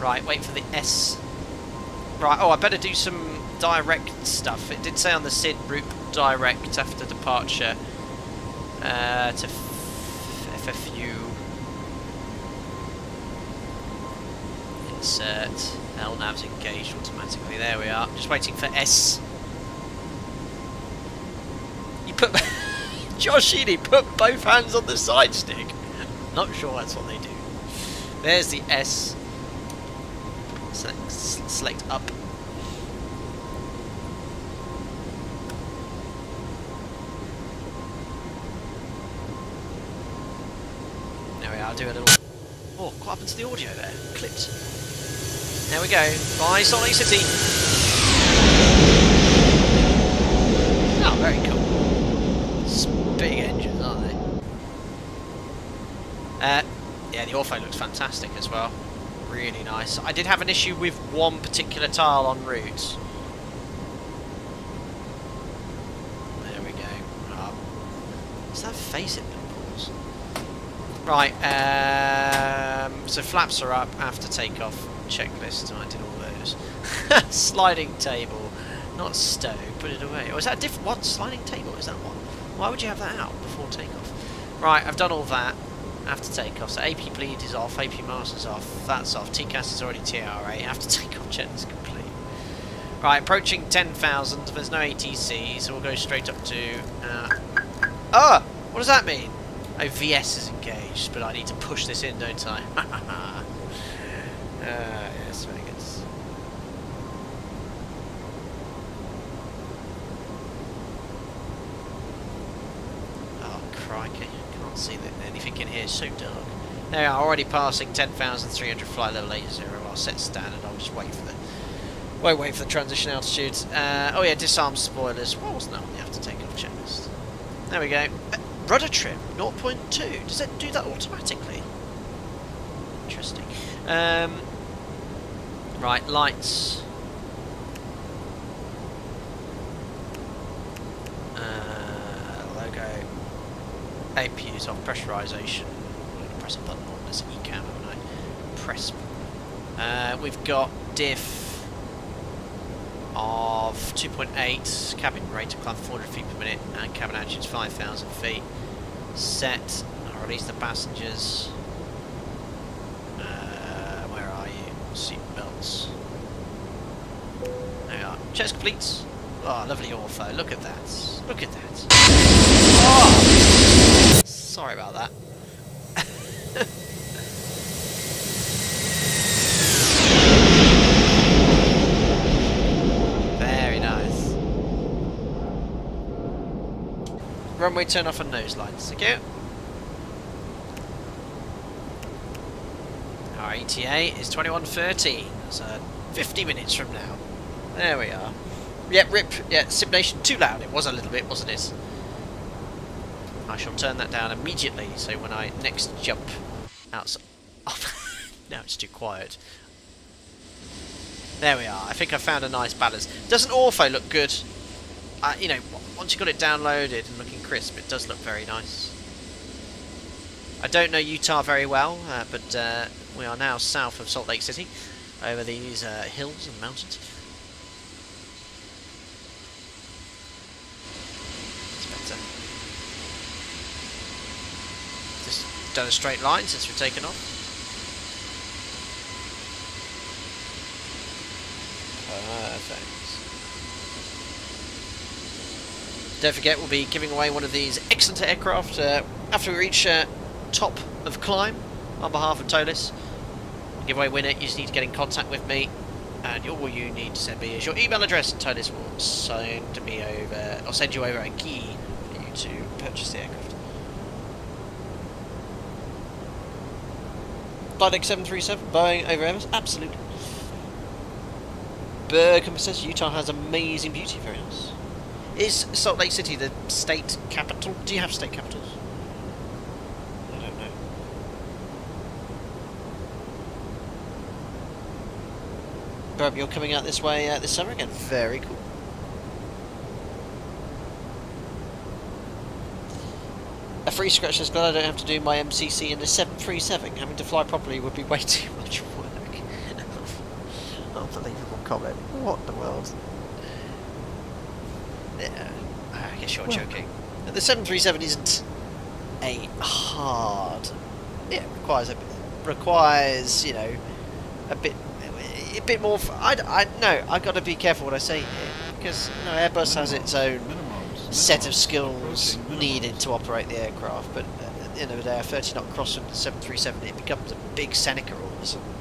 Right, wait for the S. Right, oh, I better do some direct stuff. It did say on the SID route direct after departure to FFU. Insert. LNAV's engaged automatically. There we are. Just waiting for S. You put... Josh Heaney put both hands on the side stick. Not sure that's what they do. There's the S. Select up. I'll do a little... Oh, what happened to the audio there? Clipped. There we go. Bye, Salt Lake City. Oh, very cool. It's big engines, aren't they? Yeah, the ortho looks fantastic as well. Really nice. I did have an issue with one particular tile en route. There we go. Is that face it pulls? Right, so flaps are up after takeoff. Checklist, I did all those. Sliding table, not stow, put it away. Oh, is that a different one? Sliding table, is that one? Why would you have that out before takeoff? Right, I've done all that after takeoff. So AP bleed is off, AP master's off, that's off. TCAS is already TRA. After takeoff, checklist complete. Right, approaching 10,000. There's no ATC, so we'll go straight up to. What does that mean? Oh, VS is engaged, but I need to push this in, don't I? Yes, very good. Oh, crikey. Can't see anything in here, it's so dark. There we are, already passing 10,300 flight level 80. I'll set standard, I'll just wait for the transition altitude. Oh yeah, disarm spoilers. What was that on the after takeoff checklist? There we go. Rudder trim, 0.2. Does it do that automatically? Interesting. Right, lights. Logo. APU's off, pressurization. I'm going to press a button on this ECAM, haven't I? Press. We've got diff of 2.8, cabin rate to climb 400 feet per minute, and cabin altitude is 5,000 feet. Set. I'll release the passengers. Where are you? Seat belts. There we are. Checks complete. Oh, lovely ortho. Look at that. Look at that. Oh! Sorry about that. Very nice. Runway turn off and nose lines. Okay. Our ETA is 21:30. So 50 minutes from now. There we are. Yep, rip. Yeah, simulation too loud. It was a little bit, wasn't it? I shall turn that down immediately. So when I next jump outside. Oh, now it's too quiet. There we are. I think I found a nice balance. Doesn't ortho look good? You know, once you've got it downloaded and looking crisp, it does look very nice. I don't know Utah very well, but we are now south of Salt Lake City, over these hills and mountains. It's better. Just done a straight line since we've taken off. Perfect. Don't forget, we'll be giving away one of these excellent aircraft after we reach top of climb on behalf of ToLiss. Giveaway winner, you just need to get in contact with me, and all you need to send me is your email address, and ToLiss will send you over a key for you to purchase the aircraft. Flight deck 737, Boeing over Airbus, absolutely. Berkham says Utah has amazing beauty, very nice. Is Salt Lake City the state capital? Do you have state capitals? I don't know. But you're coming out this way this summer again. Very cool. A free scratch says, glad I don't have to do my MCC in the 737. Having to fly properly would be way too much work. Unbelievable comment. What in the world? Yeah, I guess you're joking. The 737 isn't a hard. Yeah, it requires you know a bit more. I've got to be careful what I say here, because you know, Airbus has its own set of skills needed to operate the aircraft. But at the end of the day, a 30 knot cross from the 737, it becomes a big Seneca all of a sudden.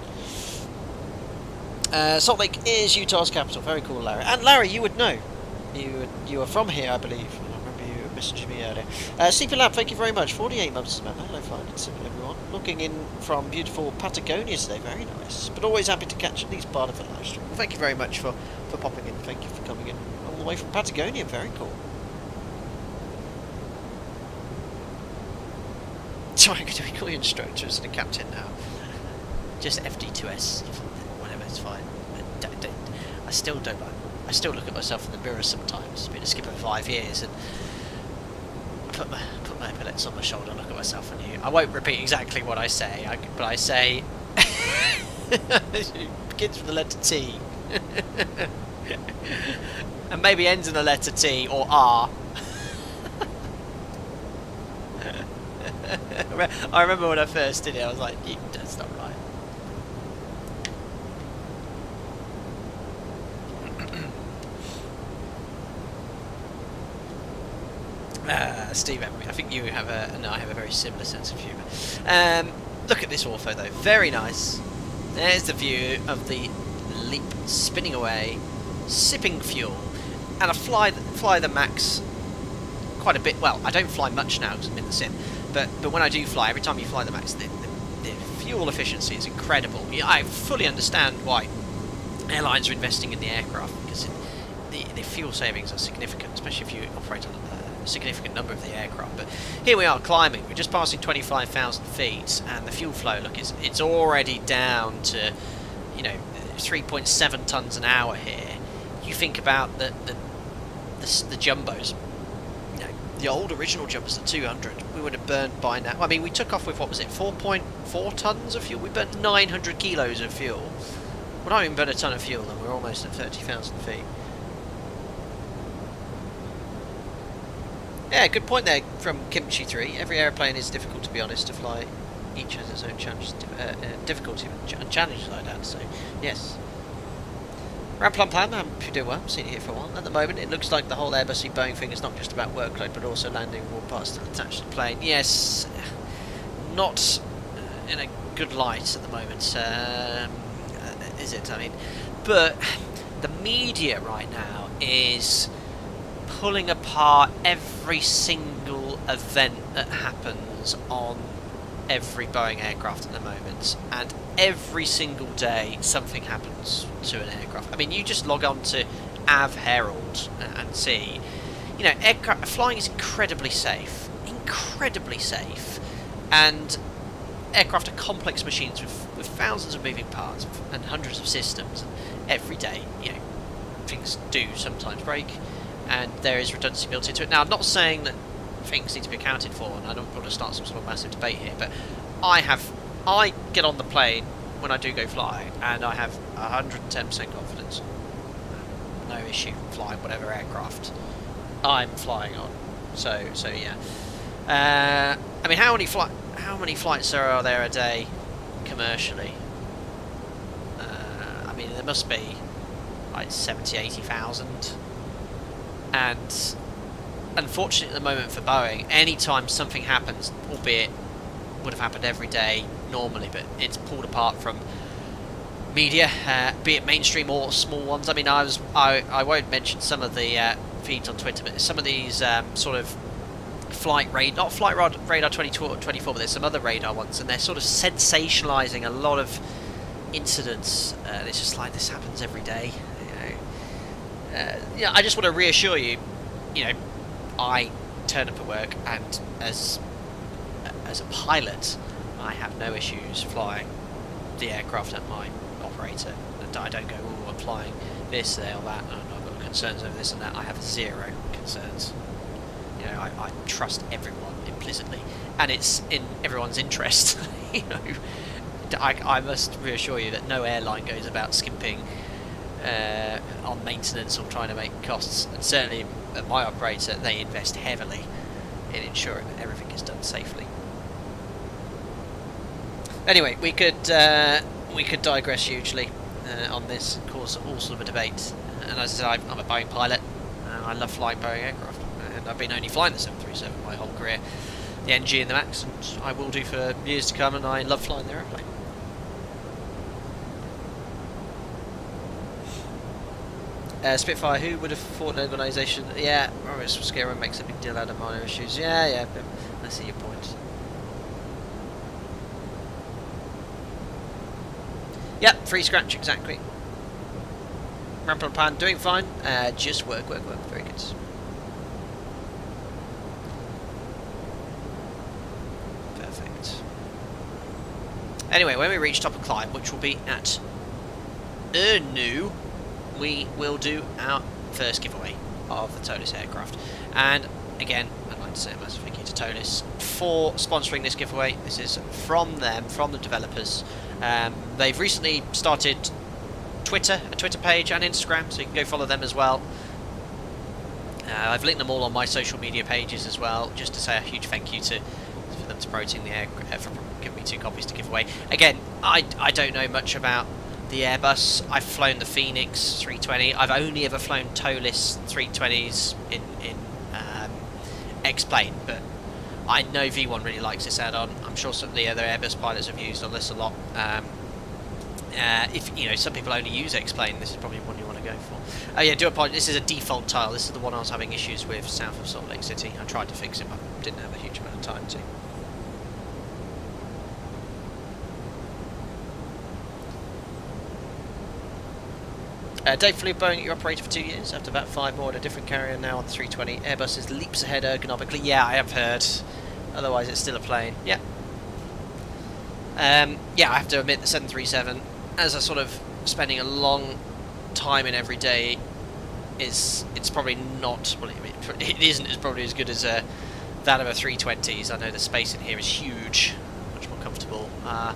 Salt Lake is Utah's capital. Very cool, Larry. And Larry, you would know. You are from here, I believe. I remember you messaging me earlier. CP Lab, thank you very much. 48 months, man. Hello, fine. It's simple, everyone. looking in from beautiful Patagonia today. Very nice. But always happy to catch at least part of a live stream. Well, thank you very much for popping in. Thank you for coming in all the way from Patagonia. Very cool. Sorry, do we call you instructor as the captain now? Just FD2S, whatever, it's fine. I still don't like. I still look at myself in the mirror sometimes. Been a skipper for 5 years, and put my epaulets on my shoulder, look at myself anew. I won't repeat exactly what I say, but I say it begins with the letter T, and maybe ends in the letter T or R. I remember when I first did it, I was like, that's not right. Steve Emery, I think you have no, I have a very similar sense of humour. Look at this ortho though, very nice. There's the view of the Leap spinning away, sipping fuel, and I fly the Max quite a bit. Well, I don't fly much now because I'm in the sim, but when I do fly, every time you fly the Max, the fuel efficiency is incredible. I fully understand why airlines are investing in the aircraft, because the fuel savings are significant, especially if you operate on a significant number of the aircraft. But here we are climbing, we're just passing 25,000 feet, and the fuel flow, look, it's already down to 3.7 tons an hour here. You think about the jumbos, the old original jumbos, the 200, we would have burned by now. I mean, we took off with, what was it, 4.4 tons of fuel? We burnt 900 kilos of fuel. We're not even burnt a ton of fuel, and we're almost at 30,000 feet. Yeah, good point there from Kimchi3. Every airplane is difficult, to be honest, to fly. Each has its own challenges, difficulty and challenges, I'd add. So, yes. Round plan, I hope you're doing well. I've seen it here for a while. At the moment, it looks like the whole Airbus v Boeing thing is not just about workload, but also landing raw parts still attached to the plane. Yes, not in a good light at the moment, is it? I mean, but the media right now is pulling apart every single event that happens on every Boeing aircraft at the moment, and every single day something happens to an aircraft. I mean, you just log on to Av Herald and see, aircraft flying is incredibly safe, and aircraft are complex machines with thousands of moving parts and hundreds of systems, and every day, things do sometimes break, and there is redundancy built into it. Now, I'm not saying that things need to be accounted for, and I don't want to start some sort of massive debate here, but I get on the plane when I do go fly, and I have 110% confidence, no issue flying whatever aircraft I'm flying on. So yeah. I mean, how many flights are there a day commercially? I mean, there must be like 70,000-80,000. And unfortunately at the moment for Boeing, anytime something happens, albeit would have happened every day normally, but it's pulled apart from media, be it mainstream or small ones. I mean, I won't mention some of the feeds on Twitter, but some of these sort of not flight radar 24, but there's some other radar ones, and they're sort of sensationalizing a lot of incidents. It's just like, this happens every day. I just want to reassure you, I turn up at work, and as a pilot, I have no issues flying the aircraft at my operator. I don't go, oh, I'm flying this, there, or that, and I've got concerns over this and that. I have zero concerns. I trust everyone implicitly, and it's in everyone's interest. I must reassure you that no airline goes about skimping on maintenance or trying to make costs, and certainly at my operator, they invest heavily in ensuring that everything is done safely. Anyway, we could digress hugely on this, cause all sort of a debate. And as I said, I'm a Boeing pilot, and I love flying Boeing aircraft, and I've been only flying the 737 my whole career, the NG and the Max, and I will do for years to come, and I love flying the airplane. Spitfire, who would have thought an organisation? Yeah, Robert Scaro makes a big deal out of minor issues. Yeah, but I see your point. Yep, free scratch, exactly. Ramp on pan, doing fine. Just work. Very good. Perfect. Anyway, when we reach top of climb, which will be at New, we will do our first giveaway of the ToLiss aircraft. And again, I'd like to say a massive thank you to ToLiss for sponsoring this giveaway. This is from them, from the developers. They've recently started a Twitter page and Instagram, so you can go follow them as well. I've linked them all on my social media pages as well, just to say a huge thank you for them promoting the for giving me 2 copies to give away. Again, I don't know much about the Airbus. I've flown the Phoenix 320. I've only ever flown ToLiss 320s in X-Plane, but I know V1 really likes this add-on. I'm sure some of the other Airbus pilots have used on this a lot. If you know, some people only use X-Plane, this is probably one you want to go for. Oh yeah, do apologize. This is a default tile. This is the one I was having issues with south of Salt Lake City. I tried to fix it, but didn't have a huge amount of time to. Dave flew Boeing at your operator for 2 years, after about 5 more at a different carrier, now on the 320. Airbus is leaps ahead ergonomically. Yeah, I have heard. Otherwise it's still a plane. Yeah. Yeah, I have to admit the 737, as a sort of spending a long time in every day, it's probably not, well, it isn't as probably as good as that of a 320s. I know the space in here is huge, much more comfortable. I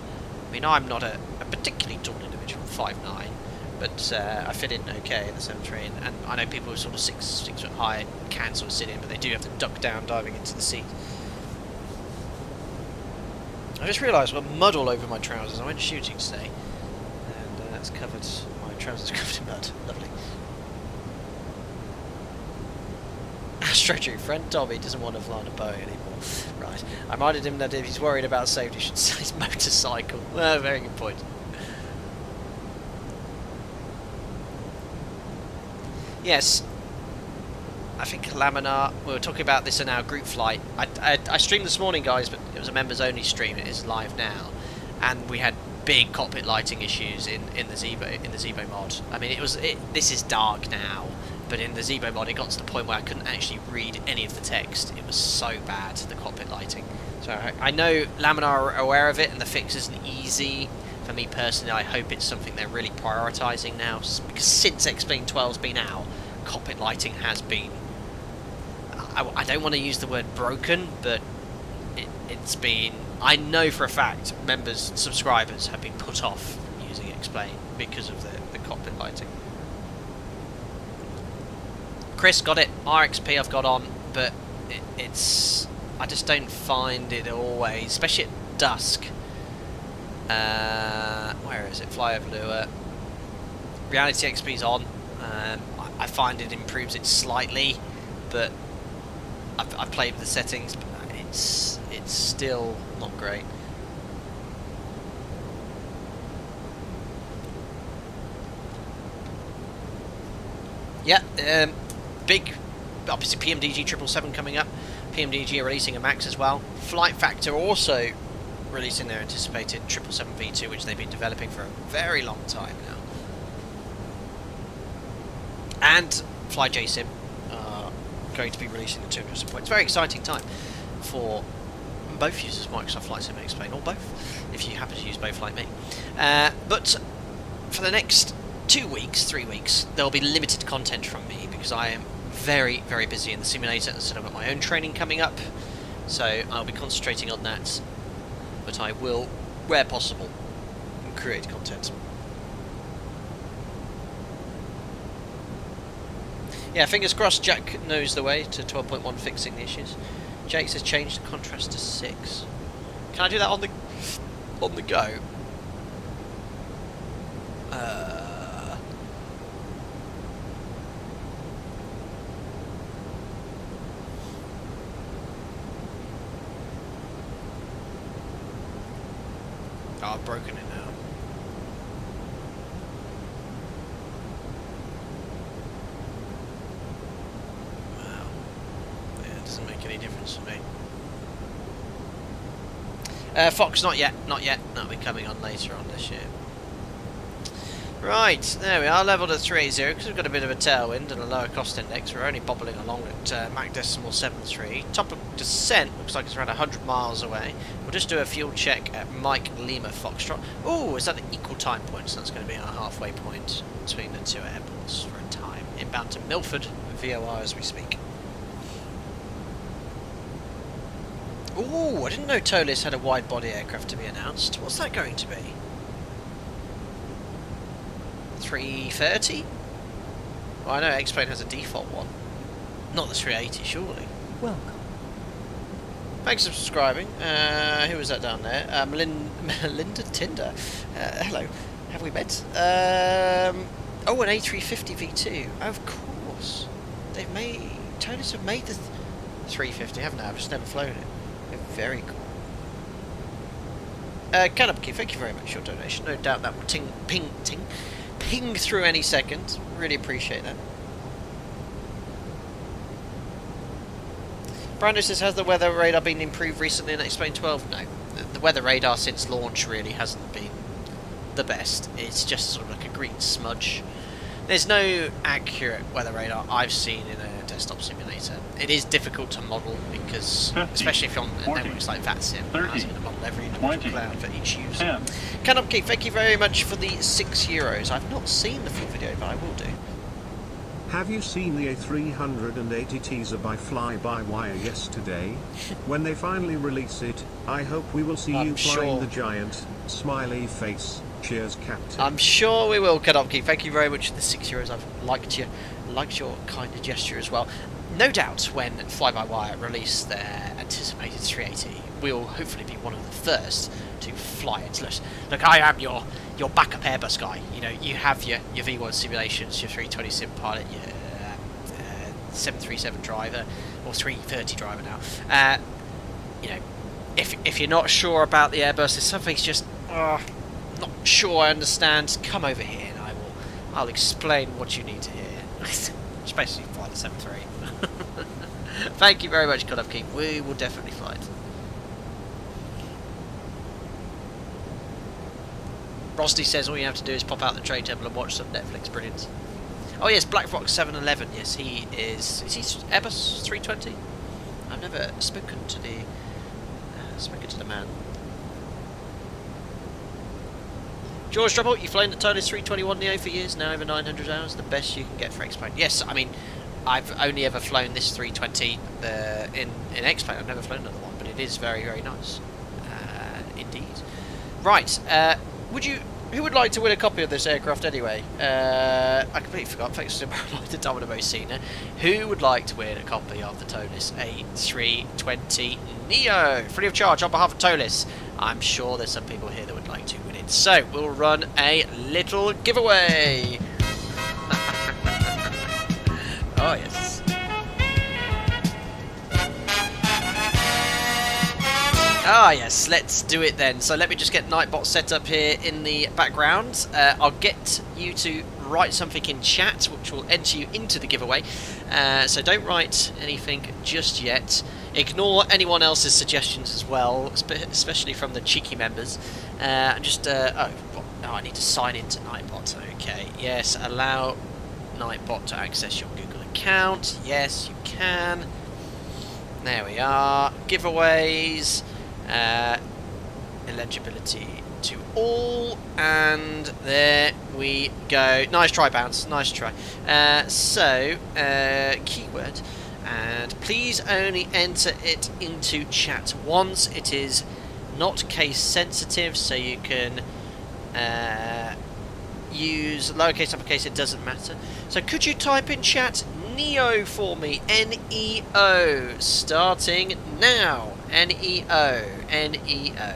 mean, I'm not a particularly tall individual, 5'9", but I fit in okay in the 737, and I know people who are sort of 6 foot high can sort of sit in, but they do have to duck down diving into the seat. I just realised I've got mud all over my trousers. I went shooting today, and that's covered, my trousers are covered in mud. Lovely. Astro friend Tommy doesn't want to fly on a Boeing anymore. Right. I reminded him that if he's worried about safety, he should sell his motorcycle. Well, very good point. Yes, I think Laminar, we were talking about this in our group flight. I streamed this morning, guys, but it was a members only stream. It is live now, and we had big cockpit lighting issues in the Zebo mod. I mean, this is dark now, but in the Zebo mod it got to the point where I couldn't actually read any of the text. It was so bad, the cockpit lighting. So I know Laminar are aware of it, and the fix isn't easy. For me personally, I hope it's something they're really prioritising now, because since X-Plane 12's been out, cockpit lighting has been, I don't want to use the word broken, but it's been, I know for a fact members, subscribers have been put off using X-Plane because of the cockpit lighting. Chris, got it. RXP I've got on, but it's, I just don't find it always, especially at dusk. Where is it? Flyover Lure. Reality XP's on. I find it improves it slightly, but I've played with the settings, but it's still not great. Yeah, big, obviously PMDG 777 coming up. PMDG are releasing a MAX as well. Flight Factor also releasing their anticipated 777 V2, which they've been developing for a very long time now. And FlyJSim are going to be releasing the 200 support. It's a very exciting time for both users, Microsoft Flight Sim and X-Plane, or both, if you happen to use both like me. But for the next 2 weeks, 3 weeks, there will be limited content from me, because I am very, very busy in the simulator, and so I've got my own training coming up, so I'll be concentrating on that. But I will, where possible, create content. Yeah, fingers crossed Jack knows the way to 12.1 fixing the issues. Jake says change the contrast to 6. Can I do that on the go? Oh, I've broken it now. Wow. Yeah, it doesn't make any difference to me. Fox, not yet, not yet. That'll be coming on later on this year. Right, there we are, levelled at 380 because we've got a bit of a tailwind and a lower cost index. We're only bobbling along at Mach decimal 73. Top of descent looks like it's around 100 miles away. We'll just do a fuel check at Mike Lima Foxtrot. Oh, is that the equal time point? So that's going to be our halfway point between the two airports for a time. Inbound to Milford, VOR as we speak. Oh, I didn't know ToLiss had a wide body aircraft to be announced. What's that going to be? 330? Well, I know X-Plane has a default one. Not the 380, surely. Welcome. Thanks for subscribing. Who was that down there? Melinda Tinder. Hello. Have we met? Oh, an A350 V2. Of course. They've made... ToLiss have made the 350, haven't they? I've just never flown it. They're very cool. Canopkey, thank you very much for your donation. No doubt that will ping through any second. Really appreciate that. Brando says, has the weather radar been improved recently in X-Plane 12? No. The weather radar since launch really hasn't been the best. It's just sort of like a green smudge. There's no accurate weather radar I've seen in a desktop simulator. It is difficult to model because, 50, especially if you're on 40, networks like VATSIM, 30, I was going to model every individual 20, cloud for each user. 10. Canopkey, thank you very much for the €6. I've not seen the full video, but I will do. Have you seen the A380 teaser by Fly-by-Wire yesterday? When they finally release it, I hope we will see I'm you flying sure. the giant, smiley face. Cheers, Captain. I'm sure we will, Canopkey. Thank you very much for the €6. I've liked your kind of gesture as well. No doubt when Fly-by-Wire release their anticipated 380, we'll hopefully be one of the first to fly it. Look, I am your backup Airbus guy. You know, you have your V1 simulations, your 320 sim pilot, your 737 driver, or 330 driver now. You know, if you're not sure about the Airbus, if something's just not sure I understand, come over here and I'll explain what you need to hear. Just basically fly the 73. Thank you very much, Canopkey. We will definitely fly it. Rosty says all you have to do is pop out the trade table and watch some Netflix. Brilliant. Oh yes, Black Fox 711. Yes, he is he Airbus 320? I've never spoken to the man. George Trouble, you've flown the ToLiss 321 Neo for years, now over 900 hours, the best you can get for X-Plane. Yes, I mean, I've only ever flown this 320 in X-Plane. I've never flown another one, but it is very, very nice. Indeed. Right, who would like to win a copy of this aircraft anyway? I completely forgot, thanks to Domino Mocena. Who would like to win a copy of the ToLiss A320 Neo? Free of charge on behalf of ToLiss. I'm sure there's some people here that would like to win it. So, we'll run a little giveaway. Oh, yes. Ah, yes, let's do it then. So let me just get Nightbot set up here in the background. I'll get you to write something in chat, which will enter you into the giveaway. So don't write anything just yet. Ignore anyone else's suggestions as well, especially from the cheeky members. I need to sign into Nightbot. Okay, yes, allow Nightbot to access your Google account. Yes, you can. There we are. Giveaways. Eligibility to all, and there we go. Nice try, Bounce. Nice try. Keyword, and please only enter it into chat once. It is not case sensitive, so you can use lowercase, uppercase. It doesn't matter. So could you type in chat Neo for me? N-E-O, starting now. N-E-O, N-E-O.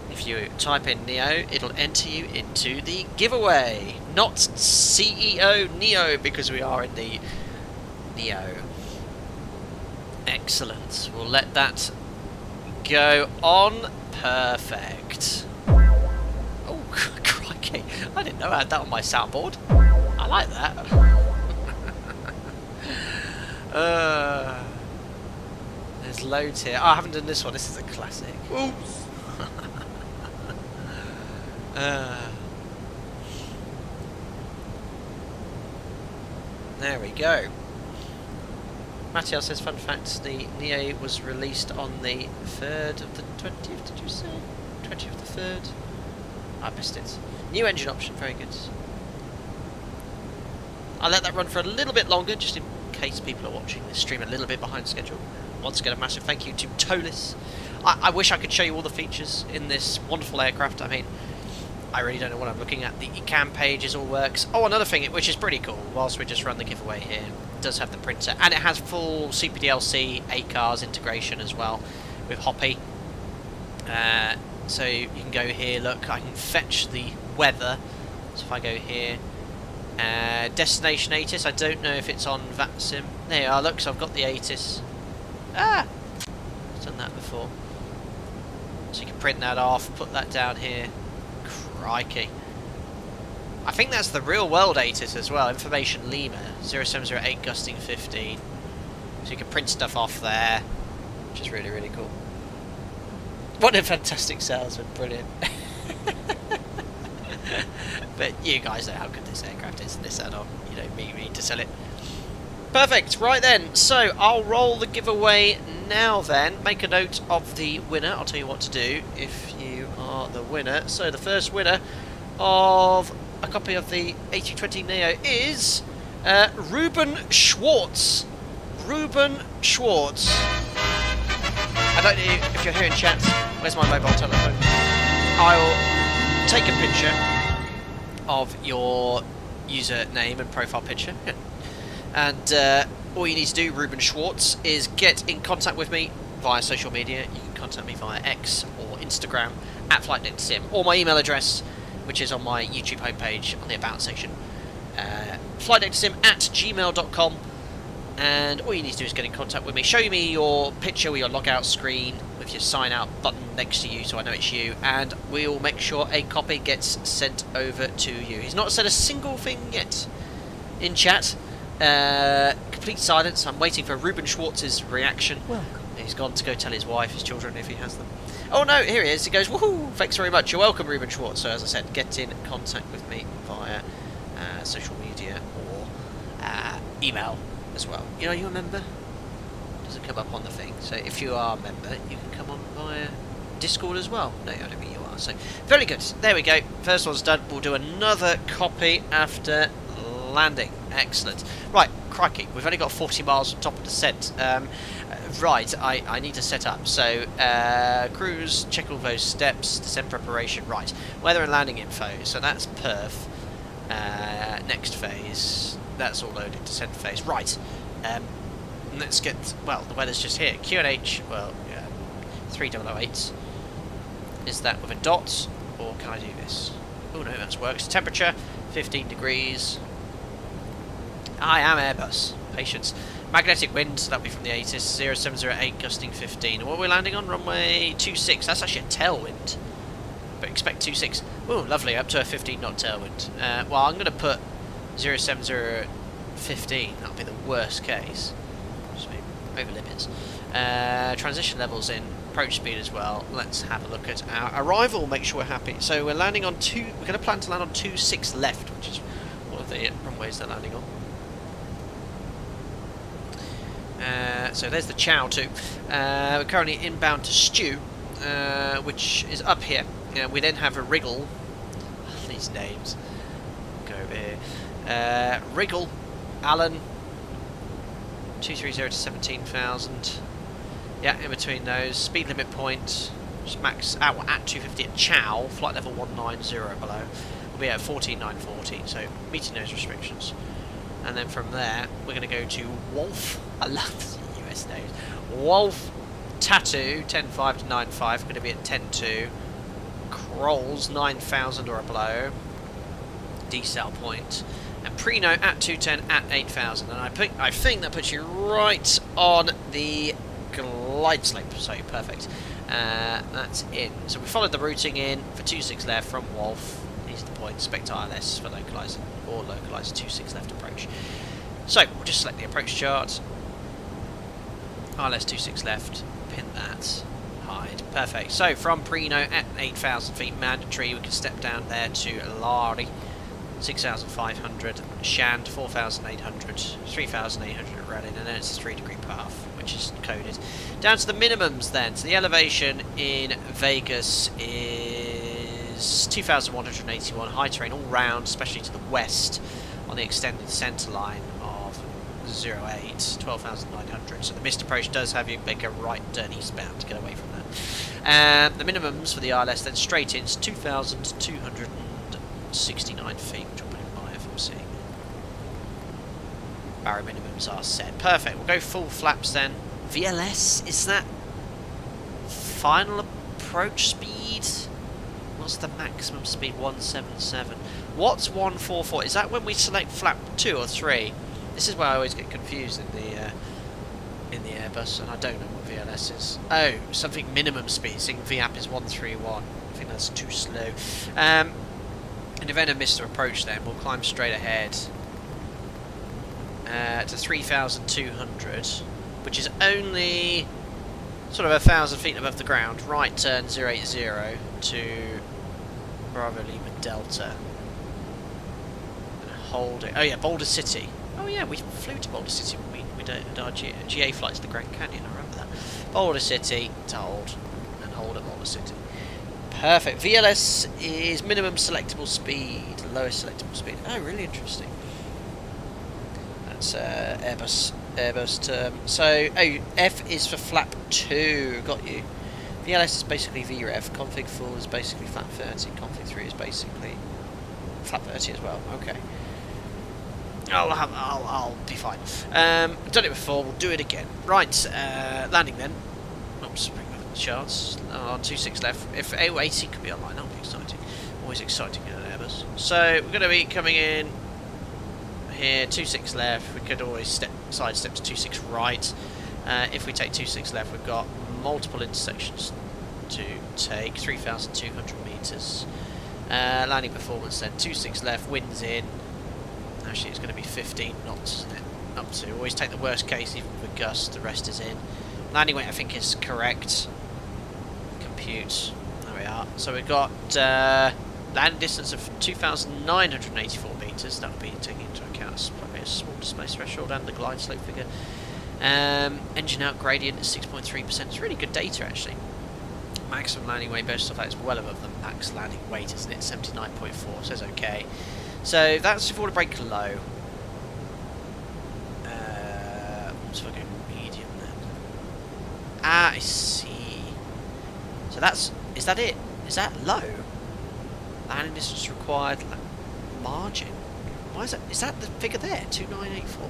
If you type in Neo, it'll enter you into the giveaway. Not CEO Neo, because we are in the Neo. Excellent. We'll let that go on. Perfect. Oh, crikey. I didn't know I had that on my soundboard. I like that. There's loads here. Oh, I haven't done this one. This is a classic. Oops. There we go. Mattiel says, fun fact, the Neo was released on the 3rd of the 20th, did you say? 20th of the 3rd? I missed it. New engine option, very good. I'll let that run for a little bit longer, just in case people are watching this stream a little bit behind schedule. Once again, a massive thank you to ToLiss. I wish I could show you all the features in this wonderful aircraft. I mean, I really don't know what I'm looking at. The cam pages all works. Oh, another thing, which is pretty cool, whilst we just run the giveaway here, it does have the printer, and it has full CPDLC ACARS integration as well with Hoppy. So you can go here, look, I can fetch the weather. So if I go here, destination ATIS, I don't know if it's on VATSIM. There you are, look, so I've got the ATIS. I've done that before. So you can print that off, put that down here. Crikey. I think that's the real world ATIS as well, Information Lima, 0708 gusting 15. So you can print stuff off there, which is really, really cool. What a fantastic salesman, brilliant. But you guys know how good this aircraft is, and this add-on, you don't need to sell it. Perfect, right then, so I'll roll the giveaway now then. Make a note of the winner, I'll tell you what to do if you are the winner. So the first winner of a copy of the A320 Neo is Ruben Schwartz. Ruben Schwartz. I don't know if you're here in chat, where's my mobile telephone? I'll take a picture of your username and profile picture. And all you need to do, Ruben Schwartz, is get in contact with me via social media. You can contact me via X or Instagram at FlightDeckSim, or my email address, which is on my YouTube homepage on the About section, FlightDeckSim@gmail.com. And all you need to do is get in contact with me. Show me your picture with your logout screen with your sign out button next to you so I know it's you, and we'll make sure a copy gets sent over to you. He's not said a single thing yet in chat. Complete silence. I'm waiting for Ruben Schwartz's reaction. Welcome. He's gone to go tell his wife, his children, if he has them. Oh no, here he is. He goes, woohoo, thanks very much. You're welcome, Ruben Schwartz. So as I said, get in contact with me via social media or email as well. You know, you're a member? Doesn't come up on the thing. So if you are a member, you can come on via Discord as well. No, I don't think you are. So very good. There we go. First one's done. We'll do another copy after landing. Excellent. Right, crikey, we've only got 40 miles on top of the descent. Right, I need to set up. So, cruise, check all those steps, descent preparation. Right, weather and landing info. So that's Perth. Next phase. That's all loaded. Descent phase. Right. Let's get. Well, the weather's just here. QNH. Well, 3008s. Is that with a dot, or can I do this? Oh no, that works. Temperature 15 degrees. I am Airbus. Patience. Magnetic wind, that'll be from the ATIS, 0708 gusting 15. What are we landing on? Runway 26. That's actually a tailwind. But expect 26. Oh, lovely, up to a 15 knot tailwind. Well, I'm going to put 07015. That'll be the worst case. Just over limits. Transition levels in. Approach speed as well. Let's have a look at our arrival. Make sure we're happy. So we're landing on we're going to plan to land on 26 left, which is one of the runways they're landing on. So there's the Chow too. We're currently inbound to Stew, which is up here. We then have a Wriggle. These names. Go over here. Wriggle, Allen, 230 to 17,000. Yeah, in between those. Speed limit point, just max out at 250 at Chow. Flight level 190 below. We'll be at 14,940. So meeting those restrictions. And then from there, we're going to go to Wolf. I love the US names. Wolf, Tattoo, 10.5 to 9.5. Going to be at 10.2. Crolls, 9,000 or below. Decel point. And Preno at 210 at 8,000. And I think that puts you right on the glide slope. So perfect. That's in. So we followed the routing in for 26 left from Wolf. These are the points. Expect ILS for localizer, or localizer 26 left approach. So we'll just select the approach chart. ILS 26 left. Pin that. Hide. Perfect. So from Preno at 8,000 feet mandatory, we can step down there to Lari. 6,500 Shand, 4,800, 3,800 at Reading, and then it's a 3-degree path, which is coded. Down to the minimums then. So the elevation in Vegas is 2,181, high terrain all round, especially to the west on the extended centre line of 08, 12,900. So the missed approach does have you make a right turn eastbound to get away from that. And the minimums for the ILS then straight in is 2,269 feet, which I'll put in my FMC. Barrow minimums are set. Perfect. We'll go full flaps then. VLS, is that final approach speed? What's the maximum speed? 177. What's 144? Is that when we select flap 2 or 3? This is where I always get confused in the Airbus, and I don't know what VLS is. Oh, something minimum speed. So VAP is 131. I think that's too slow. In event of missed approach, then we'll climb straight ahead to 3,200, which is only sort of 1,000 feet above the ground. Right turn 080 to Bravo Lima Delta. And hold it. Oh yeah, Boulder City. Oh yeah, we flew to Boulder City when we did our GA flights to the Grand Canyon. I remember that. Boulder City to hold, and hold at Boulder City. Perfect. VLS is minimum selectable speed, lowest selectable speed. Oh, really interesting. That's Airbus term. So, oh, F is for flap 2. Got you. VLS is basically VREV. Config 4 is basically flap 30. Config 3 is basically flap 30 as well. Okay. I'll be fine. I've done it before. We'll do it again. Right. Landing then. Oops. Bring back the charts. On 26 left. If A80 could be online, that'll be exciting. Always exciting at Airbus. So we're going to be coming in here. 26 left. We could always sidestep to 26 right. If we take 26 left, we've got multiple intersections to take. 3,200 meters. Landing performance then. 26 left. Winds in. Actually, it's going to be 15 knots, isn't it? Up to. Always take the worst case, even with gust. The rest is in. Landing weight, I think, is correct. Compute. There we are. So we've got landing distance of 2,984 meters. That will be taking into account probably a small displaced threshold and the glide slope figure. Engine out gradient is 6.3%. It's really good data, actually. Maximum landing weight, based off that, is well above the max landing weight, isn't it? 79.4. Says okay. So that's if we want to brake low. So we'll go medium then. Ah, I see. So that's, is that it? Is that low? Landing distance required margin. Why is that? Is that the figure there? 2984.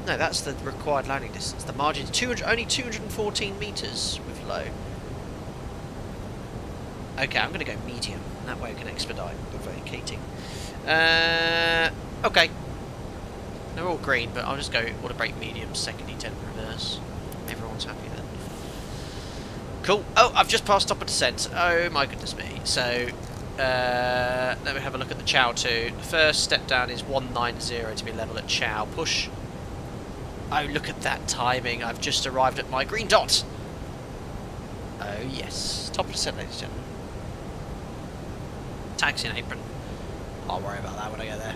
No, that's the required landing distance. The margin is 200, only 214 meters with low. Okay, I'm going to go medium. That way we can expedite the vacating. Okay. They're all green, but I'll just go auto brake medium, second E10 reverse. Everyone's happy then. Cool. Oh, I've just passed stop and descent. Oh my goodness me. So, let me have a look at the Chow 2. The first step down is 190 to be level at Chow. Push. Oh, look at that timing. I've just arrived at my green dot. Oh yes. Top of descent, ladies and gentlemen. Taxi and apron. I'll worry about that when I get there.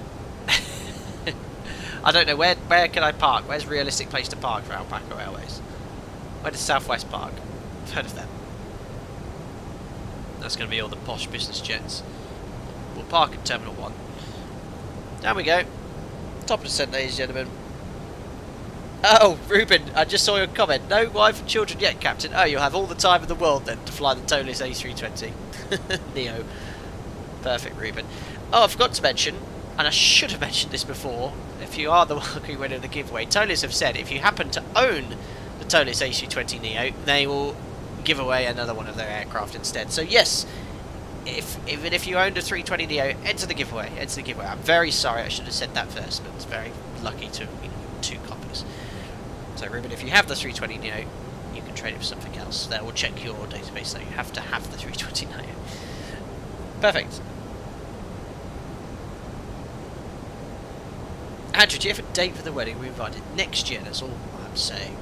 I don't know, where can I park? Where's a realistic place to park for Alpaca Railways? Where does Southwest park? I've heard of them. That's going to be all the posh business jets. We'll park at Terminal 1. Down we go. Top of descent, ladies and gentlemen. Oh, Ruben, I just saw your comment. No wife and children yet, Captain. Oh, you'll have all the time in the world then to fly the ToLiss A320 Neo. Perfect, Ruben. Oh, I forgot to mention, and I should have mentioned this before, if you are the lucky winner of the giveaway, ToLiss have said if you happen to own the ToLiss A320 Neo, they will give away another one of their aircraft instead. So yes, even if you owned a 320 Neo, enter the giveaway. Enter the giveaway. I'm very sorry, I should have said that first, but it's very lucky to win 2 copies. So Ruben, if you have the 320 Neo, you can trade it for something else. That will check your database, so you have to have the 320 Neo. Perfect. Andrew, do you have a date for the wedding? We're invited next year, that's all I'm saying.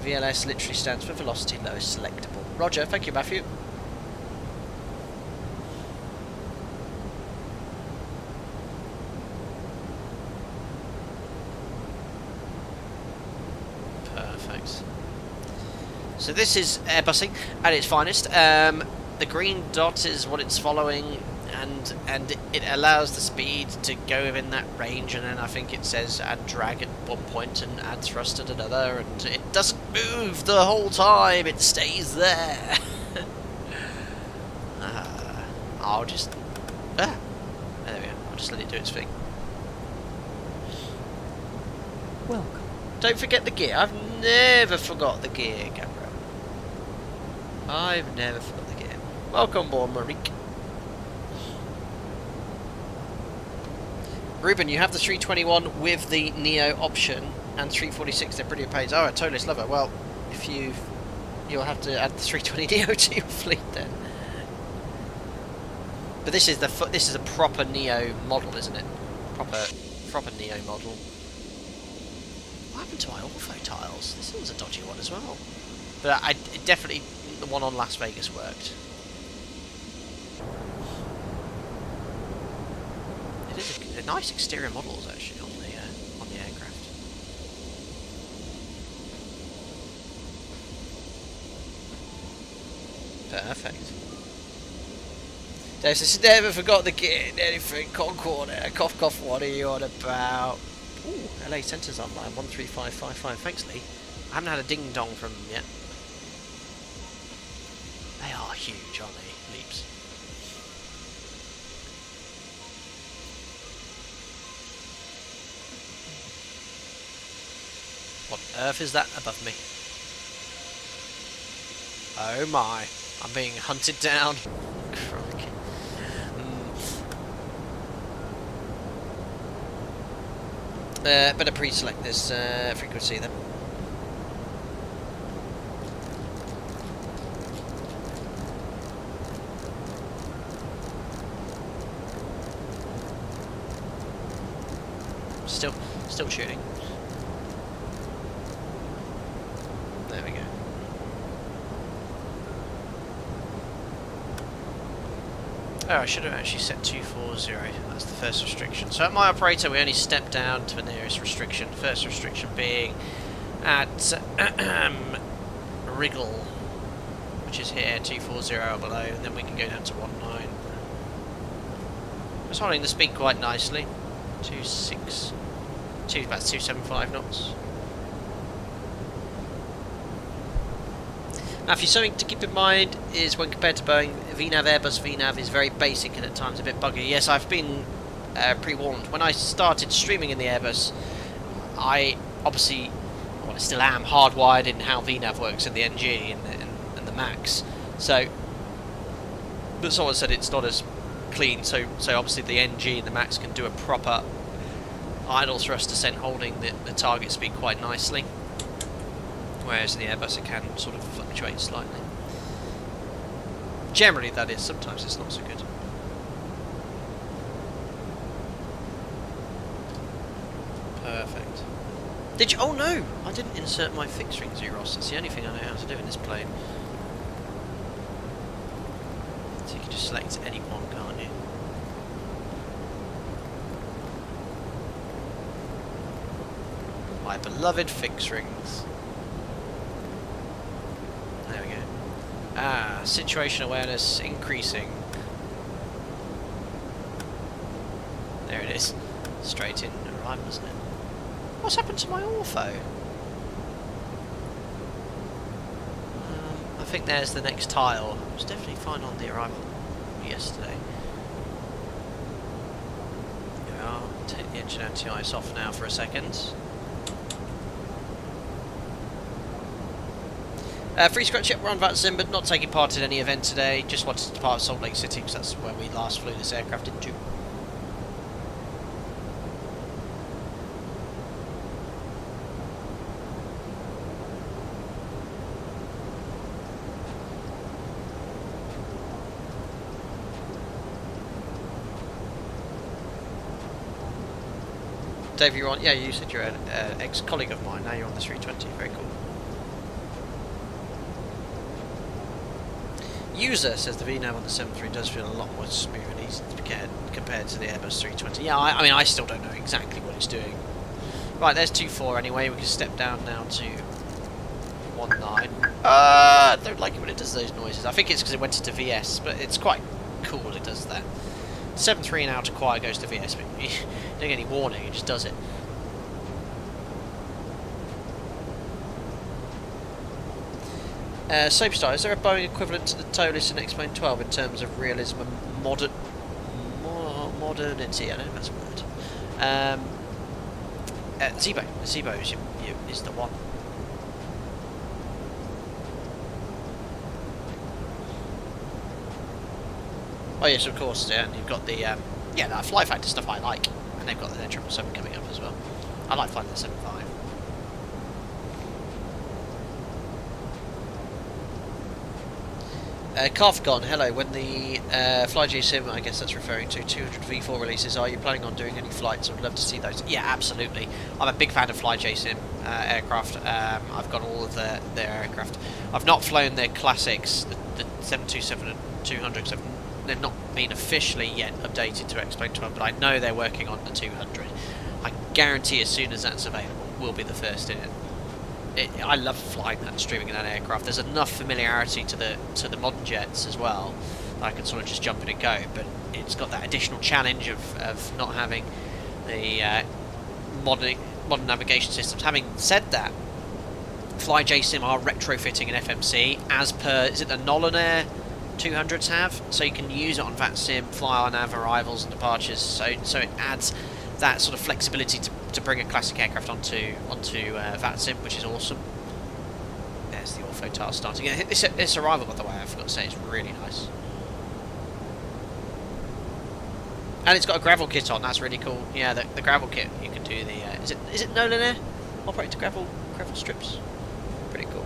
VLS literally stands for velocity lowest selectable. Roger, thank you, Matthew. So this is airbusing at its finest. The green dot is what it's following, and it allows the speed to go within that range, and then I think it says add drag at one point and add thrust at another, and it doesn't move the whole time, it stays there. I'll just... there we go, I'll just let it do its thing. Welcome. Don't forget the gear. I've never forgot the gear, Gabriel. I've never forgot the gear. Welcome aboard, Marique. Ruben, you have the 321 with the Neo option and 346. They're brilliant planes. Oh, I totally love it. Well, if you'll have to add the 320 Neo to your fleet then. But this is a proper Neo model, isn't it? Proper Neo model. What happened to my ortho tiles? This one's a dodgy one as well. But it definitely, the one on Las Vegas worked. It is a nice exterior models actually on the aircraft. Perfect. Dave says, never forgot the gear in anything. Concorde, cough cough, what are you on about? Ooh, LA Centre's online, 13555. Thanks, Lee. I haven't had a ding dong from them yet. They are huge, aren't they, Leaps? What on earth is that above me? Oh my, I'm being hunted down. Crikey. Better pre-select this frequency then. Still shooting. There we go. Oh, I should have actually set 240. That's the first restriction. So at my operator, we only step down to the nearest restriction. First restriction being at Wriggle, which is here, 240 or below, and then we can go down to 19. It's holding the speed quite nicely. About 275 knots. Now, if you something to keep in mind is when compared to Boeing, VNAV Airbus VNAV is very basic and at times a bit buggy. Yes, I've been pre-warned. When I started streaming in the Airbus, I obviously, well, I still am hardwired in how VNAV works in the NG and the Max. So, but someone said it's not as clean. So obviously the NG and the Max can do a proper idle thrust descent holding the target speed quite nicely, whereas in the Airbus it can sort of fluctuate slightly. Generally that is, sometimes it's not so good. Perfect. Did you? Oh no! I didn't insert my fixed ring Zeros. That's the only thing I know how to do in this plane. So you can just select any one, can't you? My beloved fixed rings. There we go. Ah, situation awareness increasing. There it is. Straight in arrival, isn't it? What's happened to my ortho? I think there's the next tile. It was definitely fine on the arrival yesterday. Here we are. Take the engine anti-ice off now for a second. Free scratch, yep, we're on VATSIM, but not taking part in any event today. Just wanted to depart Salt Lake City because that's where we last flew this aircraft into. Dave, you're on. Yeah, you said you're an ex-colleague of mine. Now you're on the 320. Very cool. User says the VNAV on the 73 does feel a lot more smooth and easy compared to the Airbus 320. Yeah, I mean, I still don't know exactly what it's doing. Right, there's 2.4 anyway. We can step down now to 1.9. 19. Don't like it when it does those noises. I think it's because it went into VS, but it's quite cool it does that. 7.3 now to quiet goes to VS, but you don't get any warning, it just does it. Soapstar, is there a Boeing equivalent to the ToLiss and X-Plane 12 in terms of realism and modernity? I don't know if that's a word. Zebo is the one. Oh yes, of course, yeah, and you've got the, yeah, that Fly Factor stuff I like, and they've got the 777 coming up as well. I like flying the 75. Carfgon, hello. When the FlyJ Sim, I guess that's referring to 200 V4 releases, are you planning on doing any flights? I would love to see those. Yeah, absolutely. I'm a big fan of FlyJ Sim aircraft. I've got all of their aircraft. I've not flown their classics, the 727 and 200, so they've not been officially yet updated to X-Plane 12, but I know they're working on the 200. I guarantee as soon as that's available, we'll be the first in it. I love flying that and streaming in that aircraft. There's enough familiarity to the modern jets as well that I can sort of just jump in and go, but it's got that additional challenge of not having the modern navigation systems. Having said that, FlyJ Sim are retrofitting an FMC as per, is it the Nolan Air 200s have? So you can use it on VATSIM, fly on nav arrivals and departures, so it adds that sort of flexibility to bring a classic aircraft onto VATSIM, which is awesome. There's the ortho task starting. Yeah, this arrival, by the way, I forgot to say, is really nice. And it's got a gravel kit on. That's really cool. Yeah, the gravel kit. You can do the. Is it Nolan Air operate to gravel strips? Pretty cool.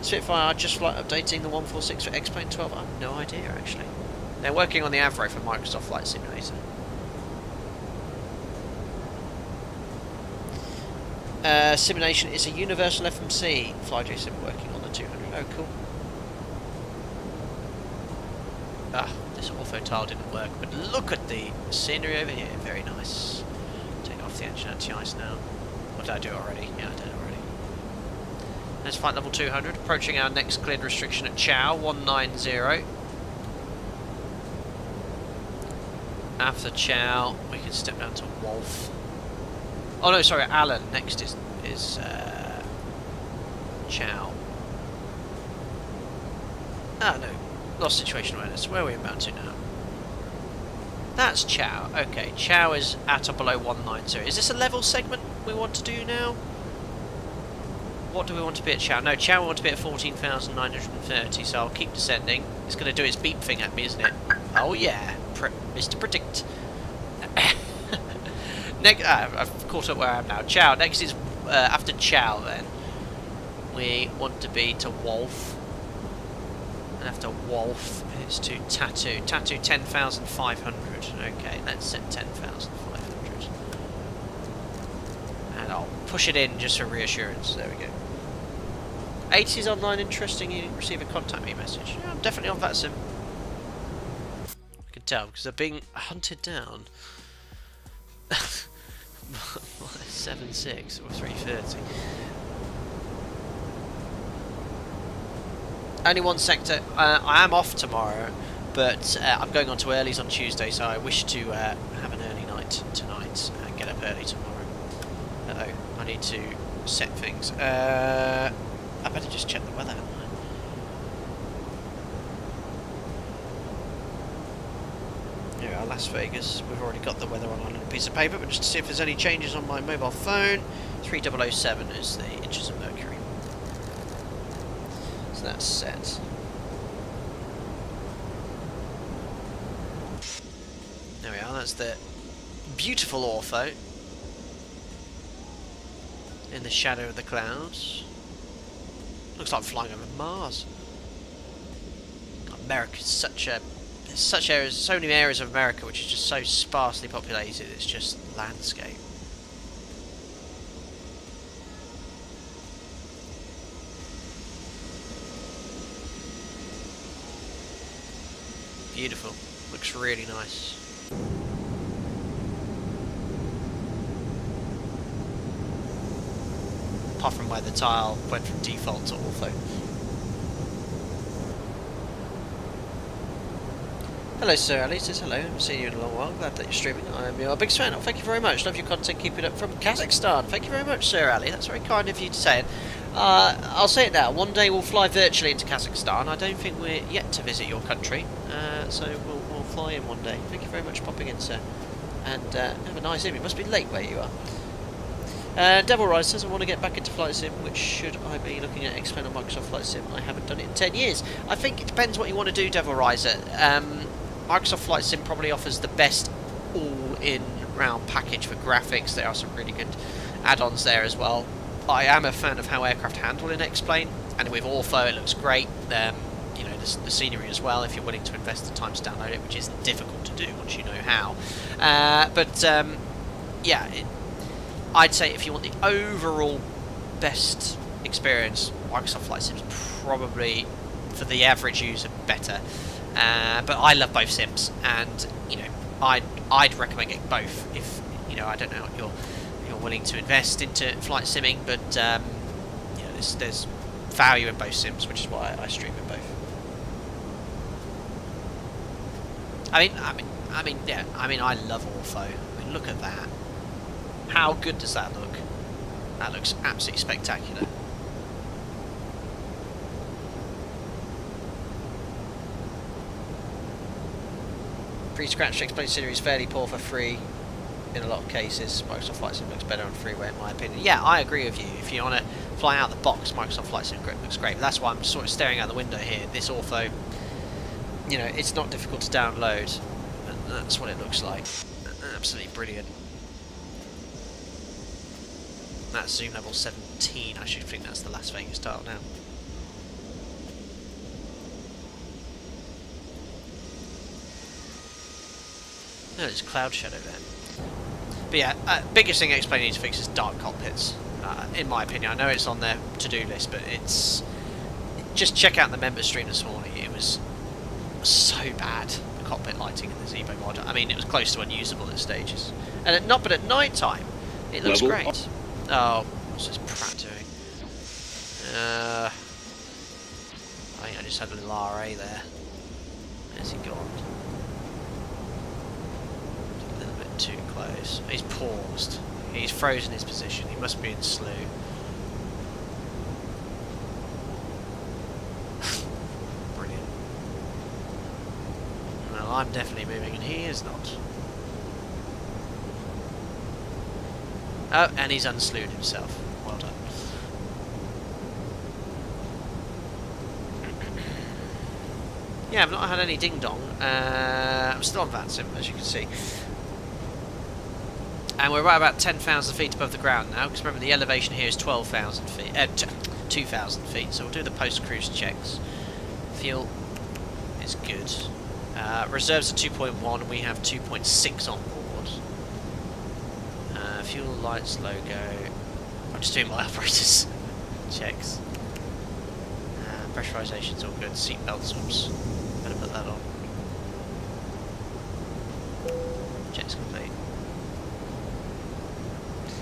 Spitfire just flight updating the 146 for X-Plane 12. I have no idea actually. They're working on the Avro for Microsoft Flight Simulator. Simulation is a universal FMC. FlyJ Sim working on the 200. Oh, cool. Ah, this ortho tile didn't work, but look at the scenery over here. Very nice. Take off the engine anti-ice now. Or did I do it already? Yeah, I did it already. Let's flight level 200. Approaching our next cleared restriction at Chow 190. After Chow, we can step down to Wolf. Oh no, sorry, Alan. Next is Chow. Ah no, lost situation awareness. Where are we about to now? That's Chow. Okay, Chow is at or below 190. Is this a level segment we want to do now? What do we want to be at Chow? No, Chow we want to be at 14,930, so I'll keep descending. It's going to do its beep thing at me, isn't it? Oh yeah. Mr. Predict. I've caught up where I am now. Chow. Next is after Chow. Then we want to be to Wolf, and after Wolf it's to Tattoo. Tattoo 10,500. Okay, let's set 10,500, and I'll push it in just for reassurance. There we go. 80's online. Interesting. You receive a contact me message. Yeah, I'm definitely on VATSIM. Tell because they're being hunted down. 7.6 or 3.30. Only one sector. I am off tomorrow, but I'm going on to earlies on Tuesday, so I wish to have an early night tonight and get up early tomorrow. Uh-oh, I need to set things. I better just check the weather. Here, Las Vegas. We've already got the weather on a little piece of paper, but just to see if there's any changes on my mobile phone. 3007 is the inches of mercury. So that's set. There we are, that's the beautiful ortho in the shadow of the clouds. Looks like flying over Mars. America's such areas, so many areas of America which is just so sparsely populated, it's just landscape. Beautiful. Looks really nice. apart from where the tile went from default to ortho. Hello, Sir Ali says hello. I haven't seen you in a long while. Glad that you're streaming. I'm your biggest fan. Oh, thank you very much. Love your content. Keep it up from Kazakhstan. Thank you very much, Sir Ali. That's very kind of you to say it. I'll say it now. One day we'll fly virtually into Kazakhstan. I don't think we're yet to visit your country, so we'll fly in one day. Thank you very much for popping in, sir. And have a nice evening. It must be late where you are. Devil Rise says, I want to get back into Flight Sim. Which should I be looking at expand on Microsoft Flight Sim? I haven't done it in 10 years. I think it depends what you want to do, Devil Riser. Microsoft Flight Sim probably offers the best all-in-round package for graphics. There are some really good add-ons there as well. I am a fan of how aircraft handle in X-Plane, and with Ortho it looks great. You know, the scenery as well, if you're willing to invest the time to download it, which is difficult to do once you know how. Yeah, I'd say if you want the overall best experience, Microsoft Flight Sim is probably, for the average user, better. But I love both sims, and you know, I'd recommend getting both if you know, I don't know what you're willing to invest into flight simming, but you know, there's value in both sims, which is why I stream in both. I love Ortho. I mean, look at that. How good does that look? That looks absolutely spectacular. Pre-scratched X-Plane scenery is fairly poor for free in a lot of cases. Microsoft Flight Sim looks better on freeway in my opinion. Yeah, I agree with you. If you want to fly out the box, Microsoft Flight Sim looks great. But that's why I'm sort of staring out the window here. This Ortho, you know, it's not difficult to download, and that's what it looks like. Absolutely brilliant. That's zoom level 17. I should think that's the Las Vegas tile now. No, there's cloud shadow there. But yeah, biggest thing X-Plane needs to fix is dark cockpits. In my opinion, I know it's on their to-do list, but it's just check out the member stream this morning. It was so bad, the cockpit lighting in the Zebo mod. I mean, it was close to unusable at stages. And but at night time, it looks great. Oh, what's this Pratt doing? I think I just had a little RA there. Where's he gone? A little bit too close. He's paused. He's frozen his position. He must be in slew. Brilliant. Well, I'm definitely moving and he is not. Oh, and he's unslewed himself. Well done. Yeah, I've not had any ding-dong. I'm still on VATSIM, as you can see. And we're right about 10,000 feet above the ground now, because remember the elevation here is 12,000 feet, 2,000 feet, so we'll do the post-cruise checks. Fuel is good. Reserves are 2.1, and we have 2.6 on board. Fuel lights logo. I'm just doing my operators checks. Pressurization's all good. Seatbelts, oops. Better put that on. Checks complete.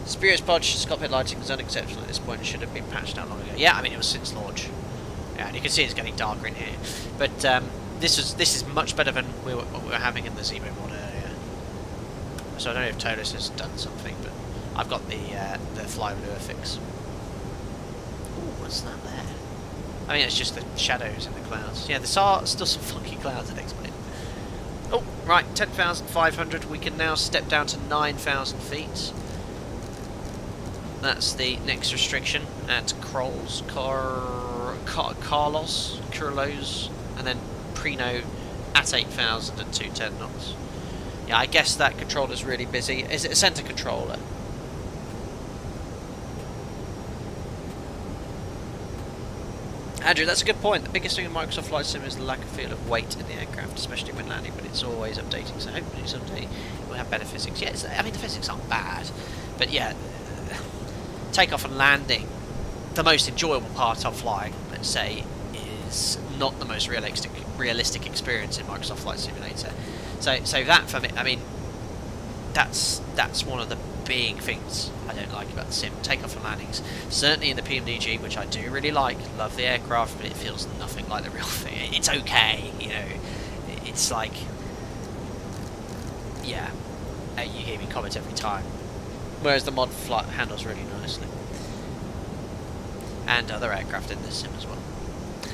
Spurious Podge cockpit lighting is unacceptable at this point and should have been patched out long ago. Yeah, I mean it was since launch. Yeah, and you can see it's getting darker in here. But this is much better than what we were having in the Zebo mod earlier. So I don't know if ToLiss has done something, but I've got the fly lure fix. Ooh, what's that there? I mean, it's just the shadows in the clouds. Yeah, there are still some funky clouds at X-Plane. Oh, right, 10,500. We can now step down to 9,000 feet. That's the next restriction at Kroll's, Carlos, and then Prino at 8,000 at 210 knots. Yeah, I guess that controller's really busy. Is it a center controller? Andrew, that's a good point. The biggest thing in Microsoft Flight Sim is the lack of feel of weight in the aircraft, especially when landing, but it's always updating, so hopefully someday we'll have better physics. Yeah, I mean, the physics aren't bad, but yeah, takeoff and landing, the most enjoyable part of flying, let's say, is not the most realistic experience in Microsoft Flight Simulator. So that, for me, I mean, that's one of the big things I don't like about the sim. Takeoff and landings. Certainly in the PMDG, which I do really like. Love the aircraft, but it feels nothing like the real thing. It's okay, you know. It's like... Yeah. You hear me comment every time. Whereas the mod flight handles really nicely. And other aircraft in this sim as well.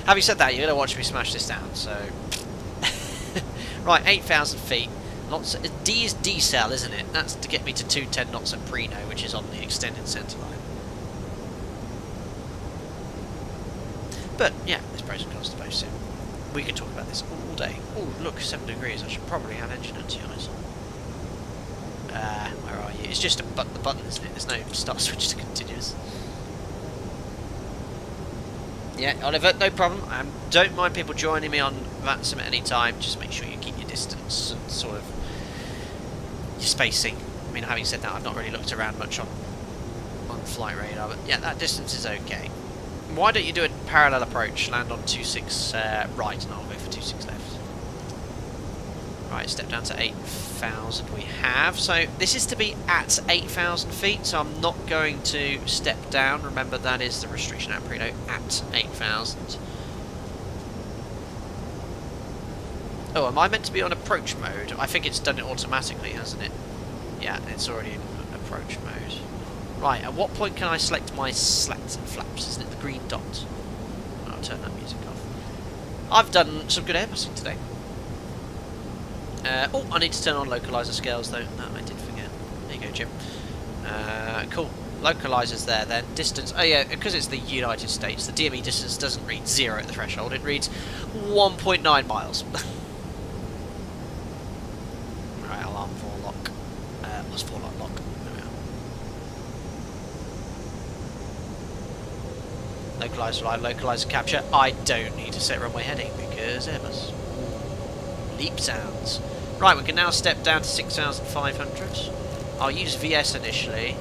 Having said that, you're going to watch me smash this down, so... Right, 8,000 feet. Lots of, D is decel, isn't it? That's to get me to 210 knots at Preno, which is on the extended centre line. But, yeah, there's pros and cons to both sim. We could talk about this all day. Oh, look, 7 degrees. I should probably have engine anti-ice on. Where are you? It's just the button, isn't it? There's no start switch to continuous. Yeah, Oliver, no problem. Don't mind people joining me on VATSIM at any time. Just make sure you keep your distance and sort of your spacing. I mean, having said that, I've not really looked around much on flight radar, but yeah, that distance is okay. Why don't you do a parallel approach? Land on 26 right, and I'll go for 26 left. Right, step down to 8,000 we have. So this is to be at 8,000 feet, so I'm not going to step down. Remember, that is the restriction at Preno, at 8,000. Oh, am I meant to be on approach mode? I think it's done it automatically, hasn't it? Yeah, it's already in approach mode. Right, at what point can I select my slats and flaps? Isn't it the green dot? I'll turn that music off. I've done some good Airbusing today. Oh, I need to turn on localizer scales though. No, I did forget. There you go, Jim. Cool. Localizers there then. Distance. Oh yeah, because it's the United States, the DME distance doesn't read 0 at the threshold. It reads 1.9 miles. Right, alarm 4 lock. What's 4 lock? There we are. Localizer line, localizer capture. I don't need to set runway heading because Airbus. Leap sounds. Right, we can now step down to 6,500. I'll use VS initially.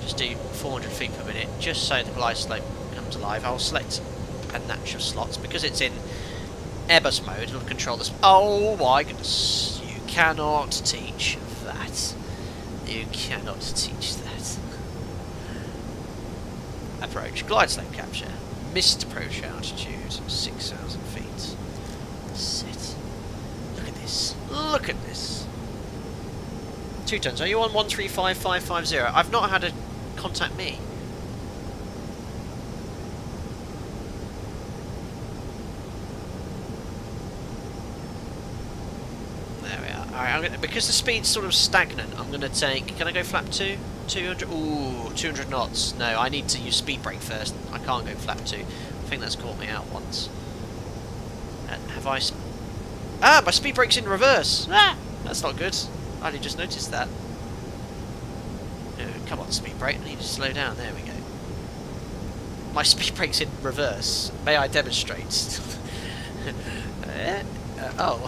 Just do 400 feet per minute, just so the glide slope comes alive. I'll select a natural slots because it's in Airbus mode. It'll control this. Oh my goodness! You cannot teach that. You cannot teach that. Approach, glide slope capture, missed approach altitude, 6,000 feet. Sit. Look at this. Look at this. 2 tons. Are you on 135550? I've not had a contact me. There we are. Alright, I'm gonna, because the speed's sort of stagnant, I'm going to take... Can I go flap 2? 200? Ooh, 200 knots. No, I need to use speed brake first. I can't go flap 2. I think that's caught me out once. Have I... Ah, my speed brake's in reverse! Ah! That's not good. I only just noticed that. Come on, speed brake. I need to slow down. There we go. My speed brake's in reverse. May I demonstrate? Oh.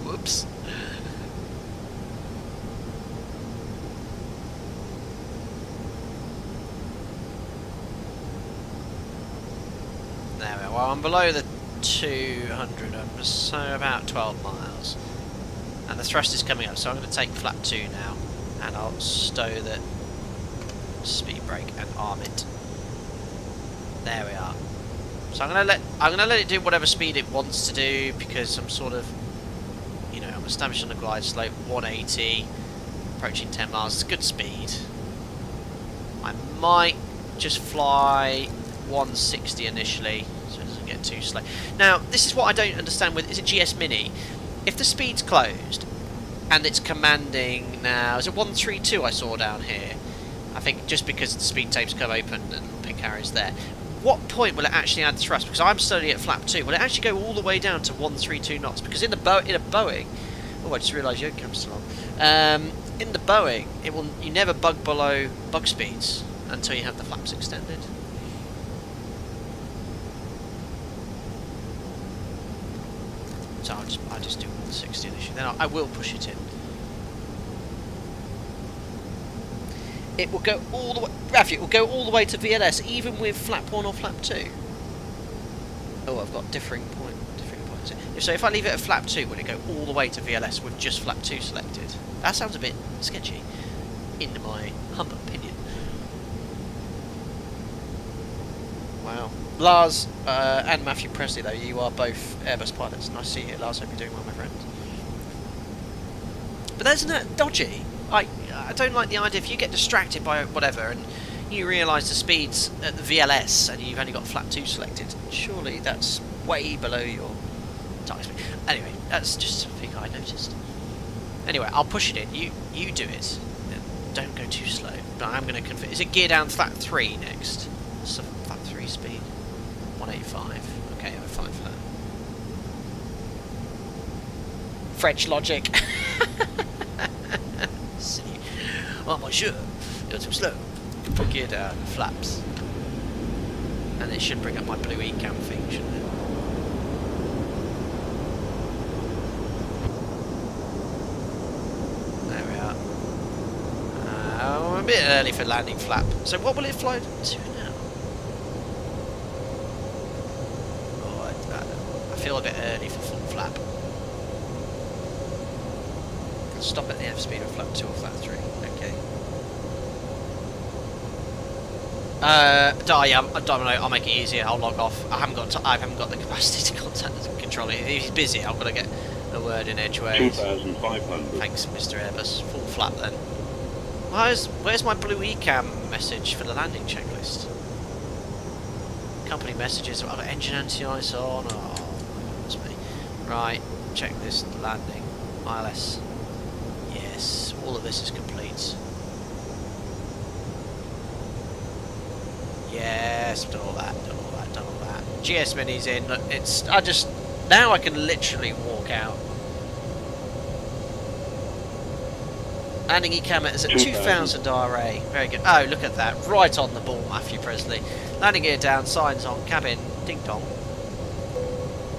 Whoops. There we are. Well, I'm below the 200, so about 12 miles. And the thrust is coming up, so I'm going to take flap 2 now. And I'll stow the speed brake and arm it. There we are. So I'm gonna let it do whatever speed it wants to do because I'm sort of, you know, I'm established on the glide slope, 180, approaching 10 miles. It's good speed. I might just fly 160 initially, so it doesn't get too slow. Now, this is what I don't understand with, is it GS Mini? If the speed's closed and it's commanding now, is it 132 I saw down here? I think just because the speed tapes come open and pink arrows there. What point will it actually add thrust? Because I'm studying at flap 2. Will it actually go all the way down to 132 knots? Because in a Boeing, oh, I just realised your cam's still on. In the Boeing, you never bug below bug speeds until you have the flaps extended. So I'll just do 160 initially. Then I will push it in. It will go all the way. Rafi, it will go all the way to VLS, even with flap 1 or flap 2. Oh, I've got differing points was it? So if I leave it at flap 2, would it go all the way to VLS with just flap 2 selected? That sounds a bit sketchy, in my humble opinion. Wow. Lars and Matthew Presley, though, you are both Airbus pilots. Nice to see you, Lars. Hope you're doing well, my friend. But isn't that dodgy? I don't like the idea if you get distracted by whatever and you realise the speed's at the VLS and you've only got flap 2 selected. Surely that's way below your target speed. Anyway, that's just something I noticed. Anyway, I'll push it in. You do it. Don't go too slow. But I'm going to configure. Is it gear down flap 3 next? So flap 3 speed 185. Okay, we're fine for that. French logic. Silly. Oh, monsieur, you're too slow. Put gear down, flaps. And it should bring up my blue ecam thing, shouldn't it? There we are. I'm a bit early for landing flap. So what will it fly to now? Oh, I feel a bit early for full flap. Stop at the F speed of flap 2 or flap 3. Okay. I don't know. I'll make it easier. I'll log off. I haven't got the capacity to contact the controller. If he's busy, I've got to get a word in edgeways. 2,500. Thanks, Mr. Airbus. Full flap then. Where's my blue ecam message for the landing checklist? Company messages. I've got engine anti-ice on. Oh, that's me. Right. Check this landing. ILS. Yes, all of this is complete. Yes, done all that, done all that, done all that. GS Mini's in. Look, now I can literally walk out. Landing ecam is at 2000 RA. Very good. Oh, look at that. Right on the ball, Matthew Presley. Landing gear down, signs on, cabin, ding dong.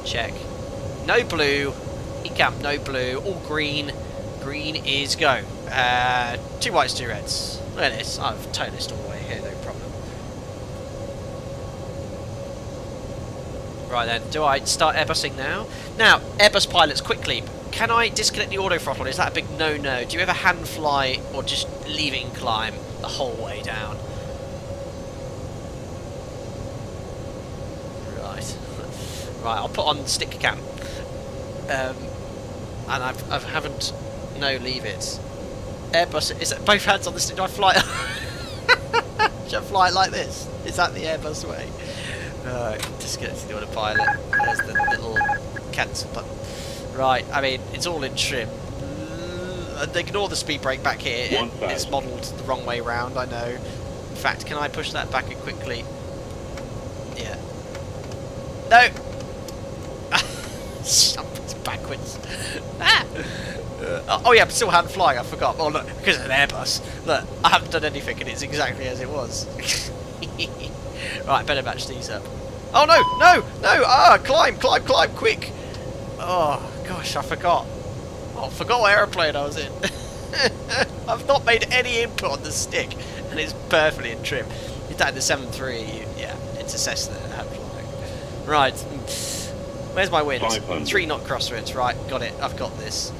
Check. No blue. Ecam, no blue. All green. Green is go. 2 whites, 2 reds. Look at this. I've ToLiss all the way here, no problem. Right then, do I start Airbusing now? Now, Airbus pilots, quickly. Can I disconnect the auto throttle? Is that a big no-no? Do you ever hand fly or just leave it in climb the whole way down? Right. Right, I'll put on stick cam. And I haven't. No, leave it. Airbus. Is it both hands on the stick? Do I fly? Should I fly it like this? Is that the Airbus way? Disconnecting the autopilot. There's the little cancel button. Right. I mean, it's all in trim. Ignore the speed brake back here. It's modelled the wrong way round. I know. In fact, can I push that back quickly? Yeah. No. It's backwards. Ah! Oh yeah, I'm still hand flying, I forgot. Oh look, because it's an Airbus. Look, I haven't done anything and it's exactly as it was. Right, better match these up. Oh no, no, no! Ah, climb, climb, climb, quick! Oh gosh, I forgot. Oh, I forgot what aeroplane I was in. I've not made any input on the stick and it's perfectly in trim. Is that the 7.3? Yeah, it's a Cessna hand flying. Right. Where's my wind? 3 knot crosswinds. Right, got it. I've got this.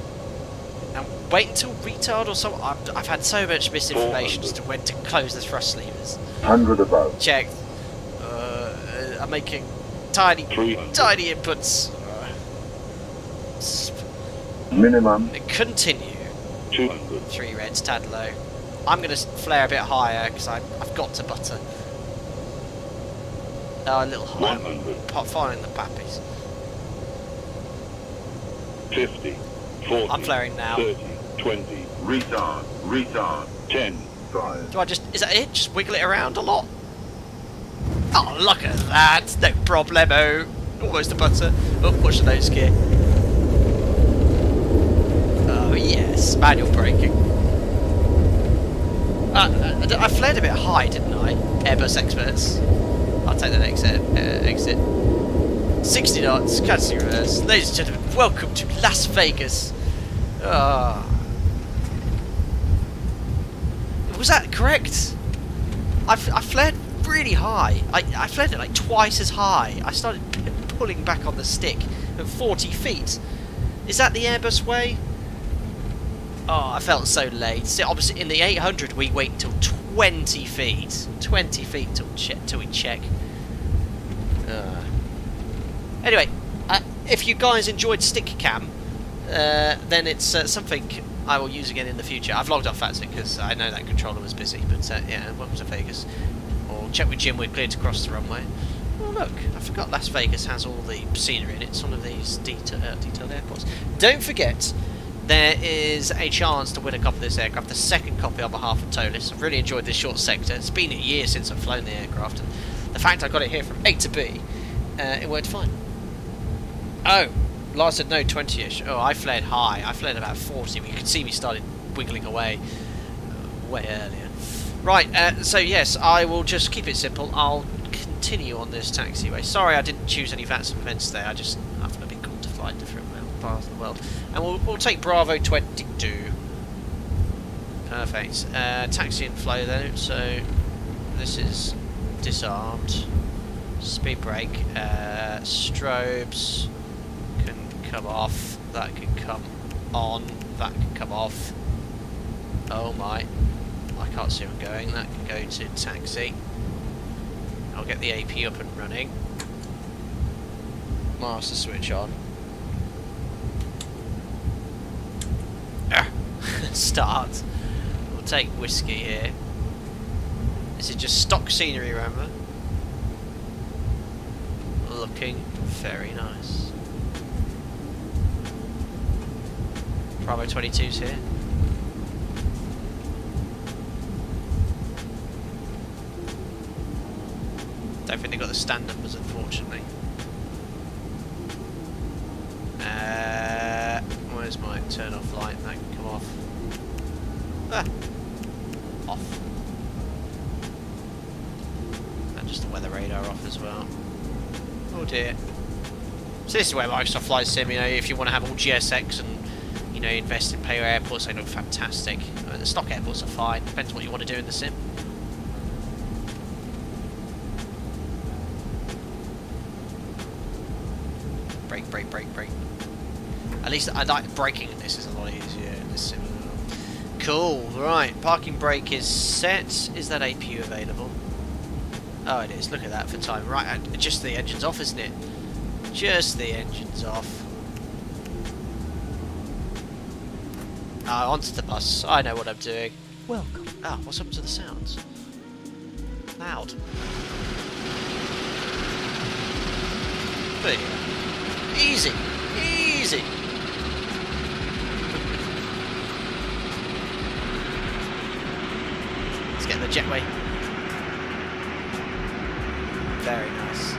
Now, wait until retard or something. I've had so much misinformation as to when to close the thrust levers. 100 above. Check. I'm making tiny inputs. Minimum. Continue. 200. 3 reds, tad low. I'm going to flare a bit higher because I've got to butter. Oh, a little higher. 100. Firing the pappies. 50. 40. I'm flaring now. 30. 20. Retard. 10. 5. Do I just... Is that it? Just wiggle it around a lot? Oh, look at that. No problemo. Almost a butter. Oh, watch the nose gear. Oh, yes. Manual braking. I flared a bit high, didn't I? Airbus experts. I'll take the next exit. 60 knots, catching reverse. Ladies and gentlemen, welcome to Las Vegas. Was that correct? I flared really high. I flared it like twice as high. I started pulling back on the stick. at 40 feet. Is that the Airbus way? Oh, I felt so late. See, obviously in the 800 we wait until 20 feet. 20 feet till we check. Anyway, if you guys enjoyed stick cam, then it's something I will use again in the future. I've logged off that because I know that controller was busy, but yeah, welcome to Vegas. Or check with Jim, we're cleared to cross the runway. Oh look, I forgot Las Vegas has all the scenery in it. It's one of these detailed airports. Don't forget, there is a chance to win a copy of this aircraft, the second copy on behalf of ToLiss. I've really enjoyed this short sector. It's been a year since I've flown the aircraft, and the fact I got it here from A to B, it worked fine. Oh, Lars said no, 20-ish. Oh, I flared high. I flared about 40, but you can see me started wiggling away way earlier. Right, so yes, I will just keep it simple. I'll continue on this taxiway. Sorry I didn't choose any VATS events today. I thought it'd be cool to fly different parts of the world. And we'll take Bravo 22. Perfect. Taxi and flow though, so this is disarmed. Speed brake. Strobes can come off. That can come on. That can come off. Oh my. I can't see where I'm going. That can go to taxi. I'll get the AP up and running. Master switch on. Start. We'll take whiskey here. This is just stock scenery, remember? Looking very nice. Bravo 22's here. Don't think they got the stand numbers, unfortunately. Where's my turn off light? That can come off. Off. And just the weather radar off as well. Oh dear. So this is where Microsoft Flight Sim, you know, if you want to have all GSX and, you know, invest in player airports, they look fantastic. The stock airports are fine, depends what you want to do in the sim. Brake. At least I like braking in this, is a lot easier in this sim. Cool, right, parking brake is set. Is that APU available? Oh, it is, look at that for time. Right, just the engine's off, isn't it? Just the engine's off. Onto the bus. I know what I'm doing. Welcome. What's happened to the sounds? Loud. There you go. Easy. Let's get the jetway. Very nice.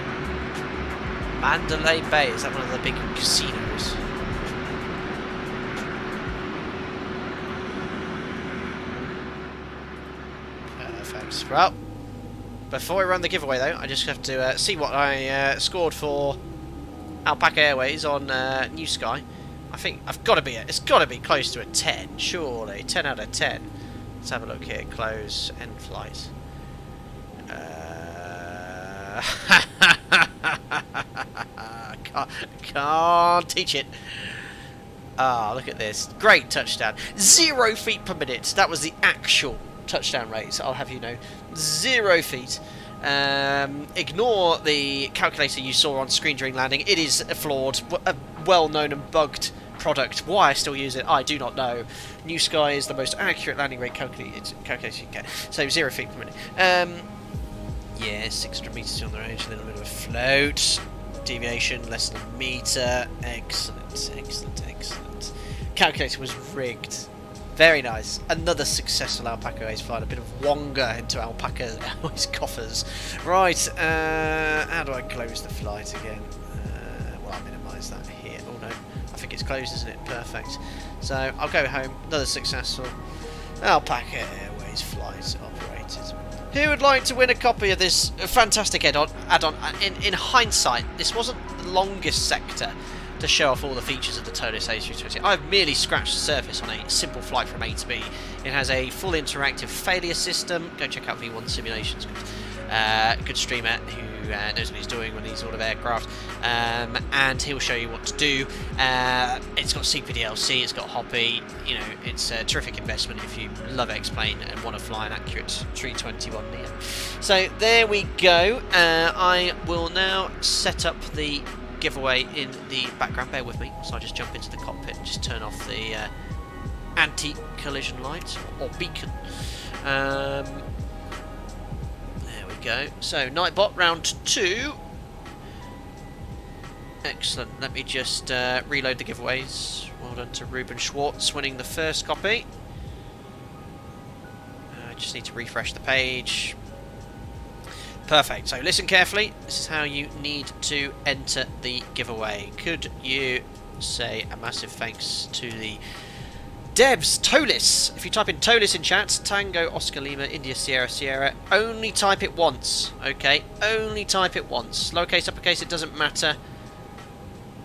Mandalay Bay, is that one of the big casinos? Perfect. Well, before we run the giveaway though, I just have to see what I scored for Alpaca Airways on New Sky. I think it's got to be close to a 10, surely. 10 out of 10. Let's have a look here. Close, end flight. Can't teach it. Look at this. Great touchdown. 0 feet per minute. That was the actual touchdown rate, so I'll have you know. 0 feet. Ignore the calculator you saw on screen during landing. It is flawed, a well-known and bugged product. Why I still use it, I do not know. New Sky is the most accurate landing rate calculator you can get. So 0 feet per minute. Yeah, 600 meters on the range, a little bit of a float. Deviation less than a meter. Excellent. Calculator was rigged. Very nice. Another successful Alpaca Airways flight. A bit of Wonga into Alpaca Airways coffers. Right, how do I close the flight again? Well, I'll minimise that here. Oh no, I think it's closed, isn't it? Perfect. So I'll go home. Another successful Alpaca Airways flight operated. Who would like to win a copy of this fantastic add-on? In hindsight, this wasn't the longest sector to show off all the features of the ToLiss A320. I've merely scratched the surface on a simple flight from A to B. It has a full interactive failure system. Go check out V1 Simulations. Good streamer who knows what he's doing when he's sort of aircraft. and he'll show you what to do. It's got CPDLC, it's got Hoppy. You know, it's a terrific investment if you love X-Plane and want to fly an accurate 321 Neo. So there we go. I will now set up the giveaway in the background. Bear with me. So I just jump into the cockpit and just turn off the anti-collision light or beacon. There we go. So Nightbot round 2. Excellent. Let me just reload the giveaways. Well done to Ruben Schwartz winning the first copy. I just need to refresh the page. Perfect. So listen carefully. This is how you need to enter the giveaway. Could you say a massive thanks to the devs, ToLiss. If you type in ToLiss in chat, Tango Oscar Lima India Sierra Sierra, only type it once. Okay, only type it once. Lowercase, uppercase, it doesn't matter.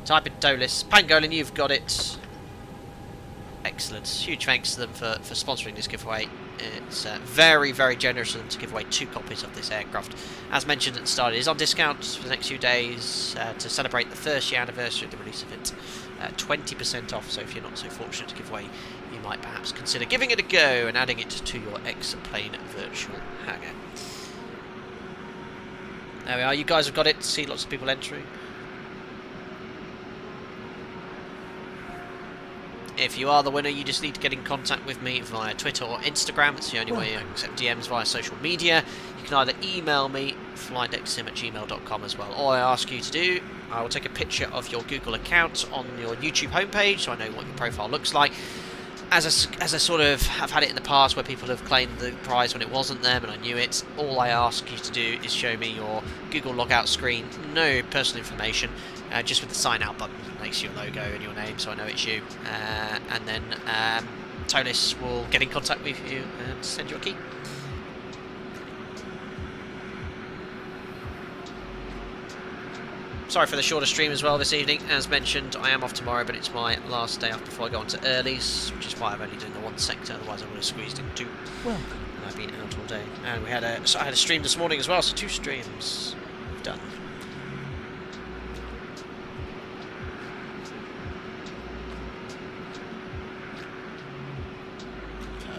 Type in ToLiss. Pangolin, you've got it. Excellent. Huge thanks to them for sponsoring this giveaway. It's very, very generous of them to give away 2 copies of this aircraft. As mentioned at the start, it is on discount for the next few days to celebrate the 1st year anniversary of the release of it. 20% off, so if you're not so fortunate to give away, you might perhaps consider giving it a go and adding it to your X-Plane virtual hangar. There we are. You guys have got it. See lots of people entering. If you are the winner, you just need to get in contact with me via Twitter or Instagram. It's the only way I can accept DMs via social media. You can either email me, flightdecksim@gmail.com as well. All I ask you to do, I will take a picture of your Google account on your YouTube homepage so I know what your profile looks like. As I sort of have had it in the past where people have claimed the prize when it wasn't them and I knew it, all I ask you to do is show me your Google logout screen, no personal information, just with the sign out button next to your logo and your name so I know it's you. And then ToLiss will get in contact with you and send you a key. Sorry for the shorter stream as well this evening. As mentioned, I am off tomorrow, but it's my last day off before I go on to earlies, which is why I'm only doing the 1 sector, otherwise I would have squeezed in 2. Well, and I've been out all day. And we had I had a stream this morning as well, so 2 streams done.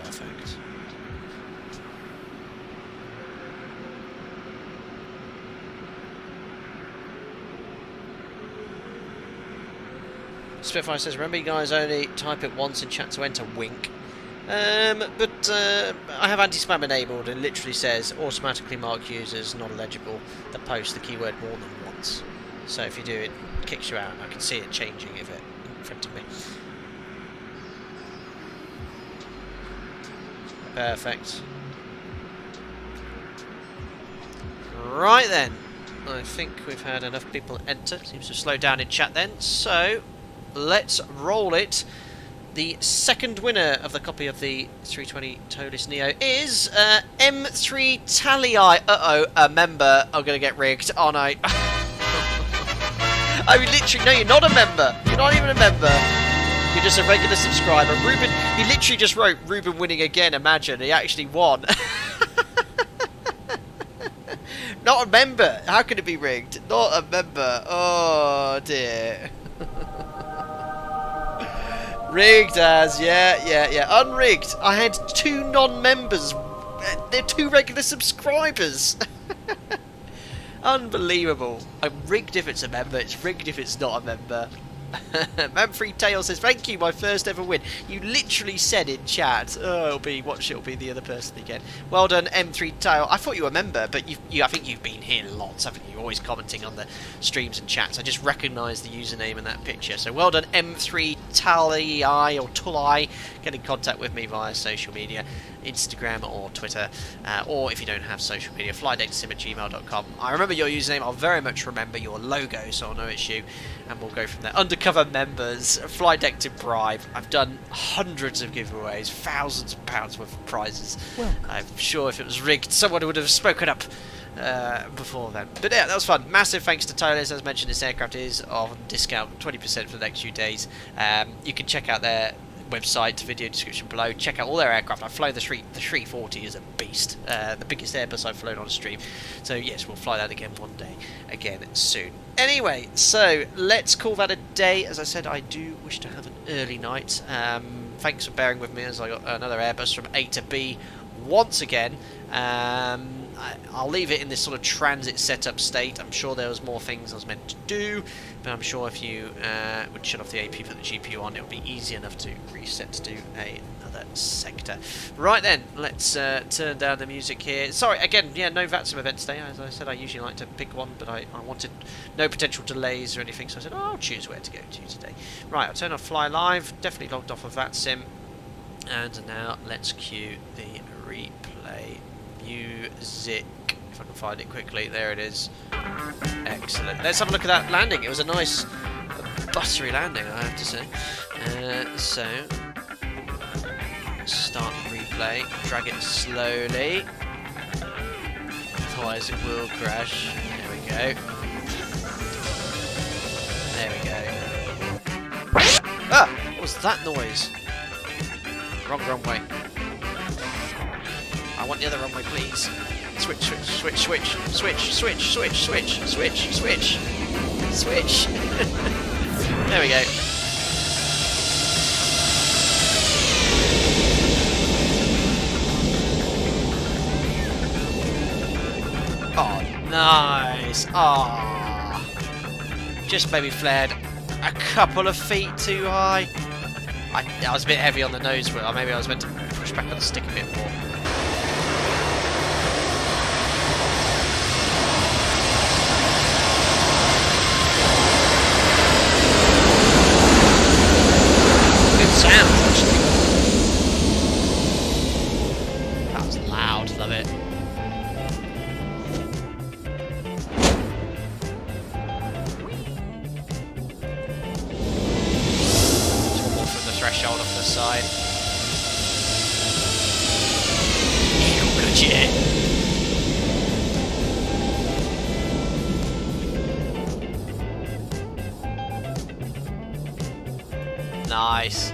Perfect. Spitfire says, remember you guys only type it once in chat to enter, wink. But I have anti-spam enabled and literally says automatically mark users not eligible that post the keyword more than once. So if you do it, kicks you out. I can see it changing if it in front of me. Perfect. Right then. I think we've had enough people enter. Seems to slow down in chat then. So let's roll it. The second winner of the copy of the 320 ToLiss Neo is M3 Tally. A member. I'm going to get rigged, aren't I? I mean, literally, no, you're not a member. You're not even a member. You're just a regular subscriber. Ruben, he literally just wrote, Ruben winning again, imagine. He actually won. Not a member. How could it be rigged? Not a member. Oh, dear. Rigged as, yeah. Unrigged. I had 2 non-members. They're 2 regular subscribers. Unbelievable. I'm rigged if it's a member. It's rigged if it's not a member. Manfred Tail says, thank you, my first ever win. You literally said in chat, it'll be the other person again. Well done, M3 Tail. I thought you were a member, but I think you've been here lots, haven't you? You're always commenting on the streams and chats. I just recognise the username in that picture. So well done, M3 Tally or Tulai. Get in contact with me via social media, Instagram or Twitter, or if you don't have social media, flydecksim@gmail.com. I remember your username. I'll very much remember your logo, so I'll know it's you, and we'll go from there. Undercover members, Flydeck to bribe. I've done hundreds of giveaways, thousands of pounds worth of prizes. Well, I'm sure if it was rigged, someone would have spoken up before then. But yeah, that was fun. Massive thanks to ToLiss. As mentioned, this aircraft is on discount, 20% for the next few days. You can check out their website, video description below. Check out all their aircraft. I've flown the 340 is a beast, the biggest Airbus I've flown on a stream. So yes, we'll fly that again one day, again soon. Anyway, so let's call that a day. As I said, I do wish to have an early night. Thanks for bearing with me as I got another Airbus from A to B once again. I'll leave it in this sort of transit setup state. I'm sure there was more things I was meant to do, but I'm sure if you would shut off the AP, put the GPU on, it would be easy enough to reset to do another sector. Right then, let's turn down the music here. Sorry, again, yeah, no VATSIM event today. As I said, I usually like to pick one, but I wanted no potential delays or anything, so I said, oh, I'll choose where to go to today. Right, I'll turn off Fly Live, definitely logged off of VATSIM, and now let's cue the replay music, if I can find it quickly. There it is. Excellent. Let's have a look at that landing. It was a nice buttery landing, I have to say. So start the replay, drag it slowly, otherwise it will crash. There we go. There we go. Ah! What was that noise? Wrong runway. I want the other runway, please. Switch, switch, switch, switch, switch, switch, switch, switch, switch, switch, switch. There we go. Oh, nice. Ah, just maybe flared a couple of feet too high. I was a bit heavy on the nose wheel. Maybe I was meant to push back on the stick a bit more. Sound, actually. That was loud, love it. Just one more from the threshold off the side. Good shit. Nice.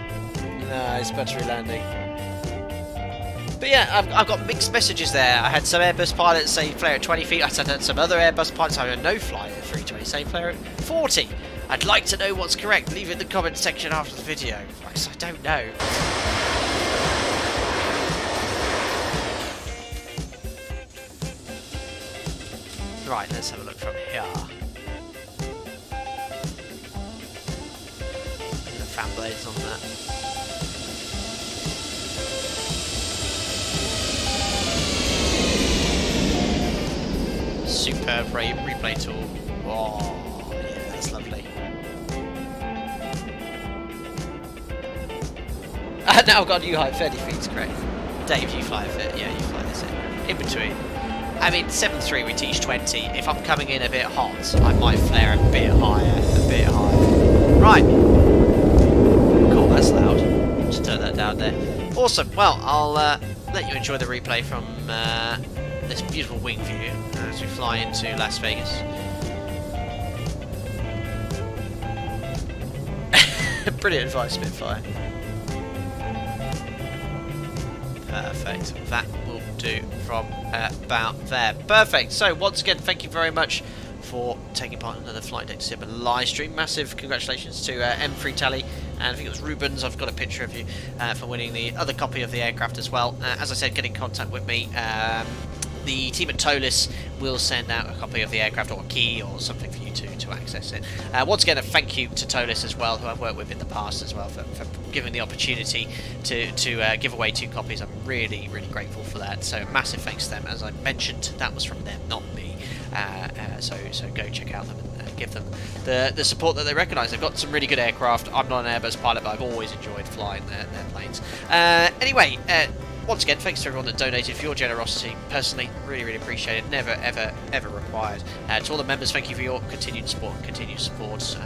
Nice buttery landing. But yeah, I've got mixed messages there. I had some Airbus pilots say flare at 20 feet. I had some other Airbus pilots I no fly at 320 say flare at 40. I'd like to know what's correct. Leave it in the comments section after the video. Because I don't know. Right, let's have a look from here. The fan blades on that. Superb replay tool. Oh, yeah, that's lovely. Now I've got a new height, 30 feet is correct. Dave, you fly a bit. Yeah, you fly this in between. I mean, 7.3 we teach 20. If I'm coming in a bit hot, I might flare a bit higher, Right. Cool, that's loud. Just turn that down there. Awesome. Well, I'll let you enjoy the replay from this beautiful wing view as we fly into Las Vegas. Brilliant advice, Spitfire. Perfect. That will do from about there. Perfect. So once again, thank you very much for taking part in another Flight Deck Sim live stream. Massive congratulations to M3 Tally, and I think it was Rubens. I've got a picture of you for winning the other copy of the aircraft as well. As I said, get in contact with me. The team at ToLiss will send out a copy of the aircraft or a key or something for you to access it. Once again, a thank you to ToLiss as well, who I've worked with in the past as well, for giving the opportunity to give away 2 copies. I'm really, really grateful for that. So massive thanks to them. As I mentioned, that was from them, not me. So go check out them and give them the support that they recognise. They've got some really good aircraft. I'm not an Airbus pilot, but I've always enjoyed flying their planes. Anyway, once again, thanks to everyone that donated for your generosity. Personally, really, really appreciate it. Never, ever, ever required. To all the members, thank you for your continued support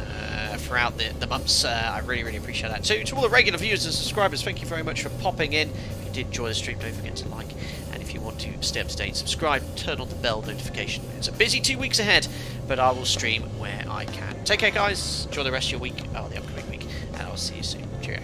throughout the months. I really, really appreciate that. To all the regular viewers and subscribers, thank you very much for popping in. If you did enjoy the stream, don't forget to like. And if you want to stay up to date, subscribe, turn on the bell notification. It's a busy 2 weeks ahead, but I will stream where I can. Take care, guys. Enjoy the rest of your week, the upcoming week, and I'll see you soon. Cheerio.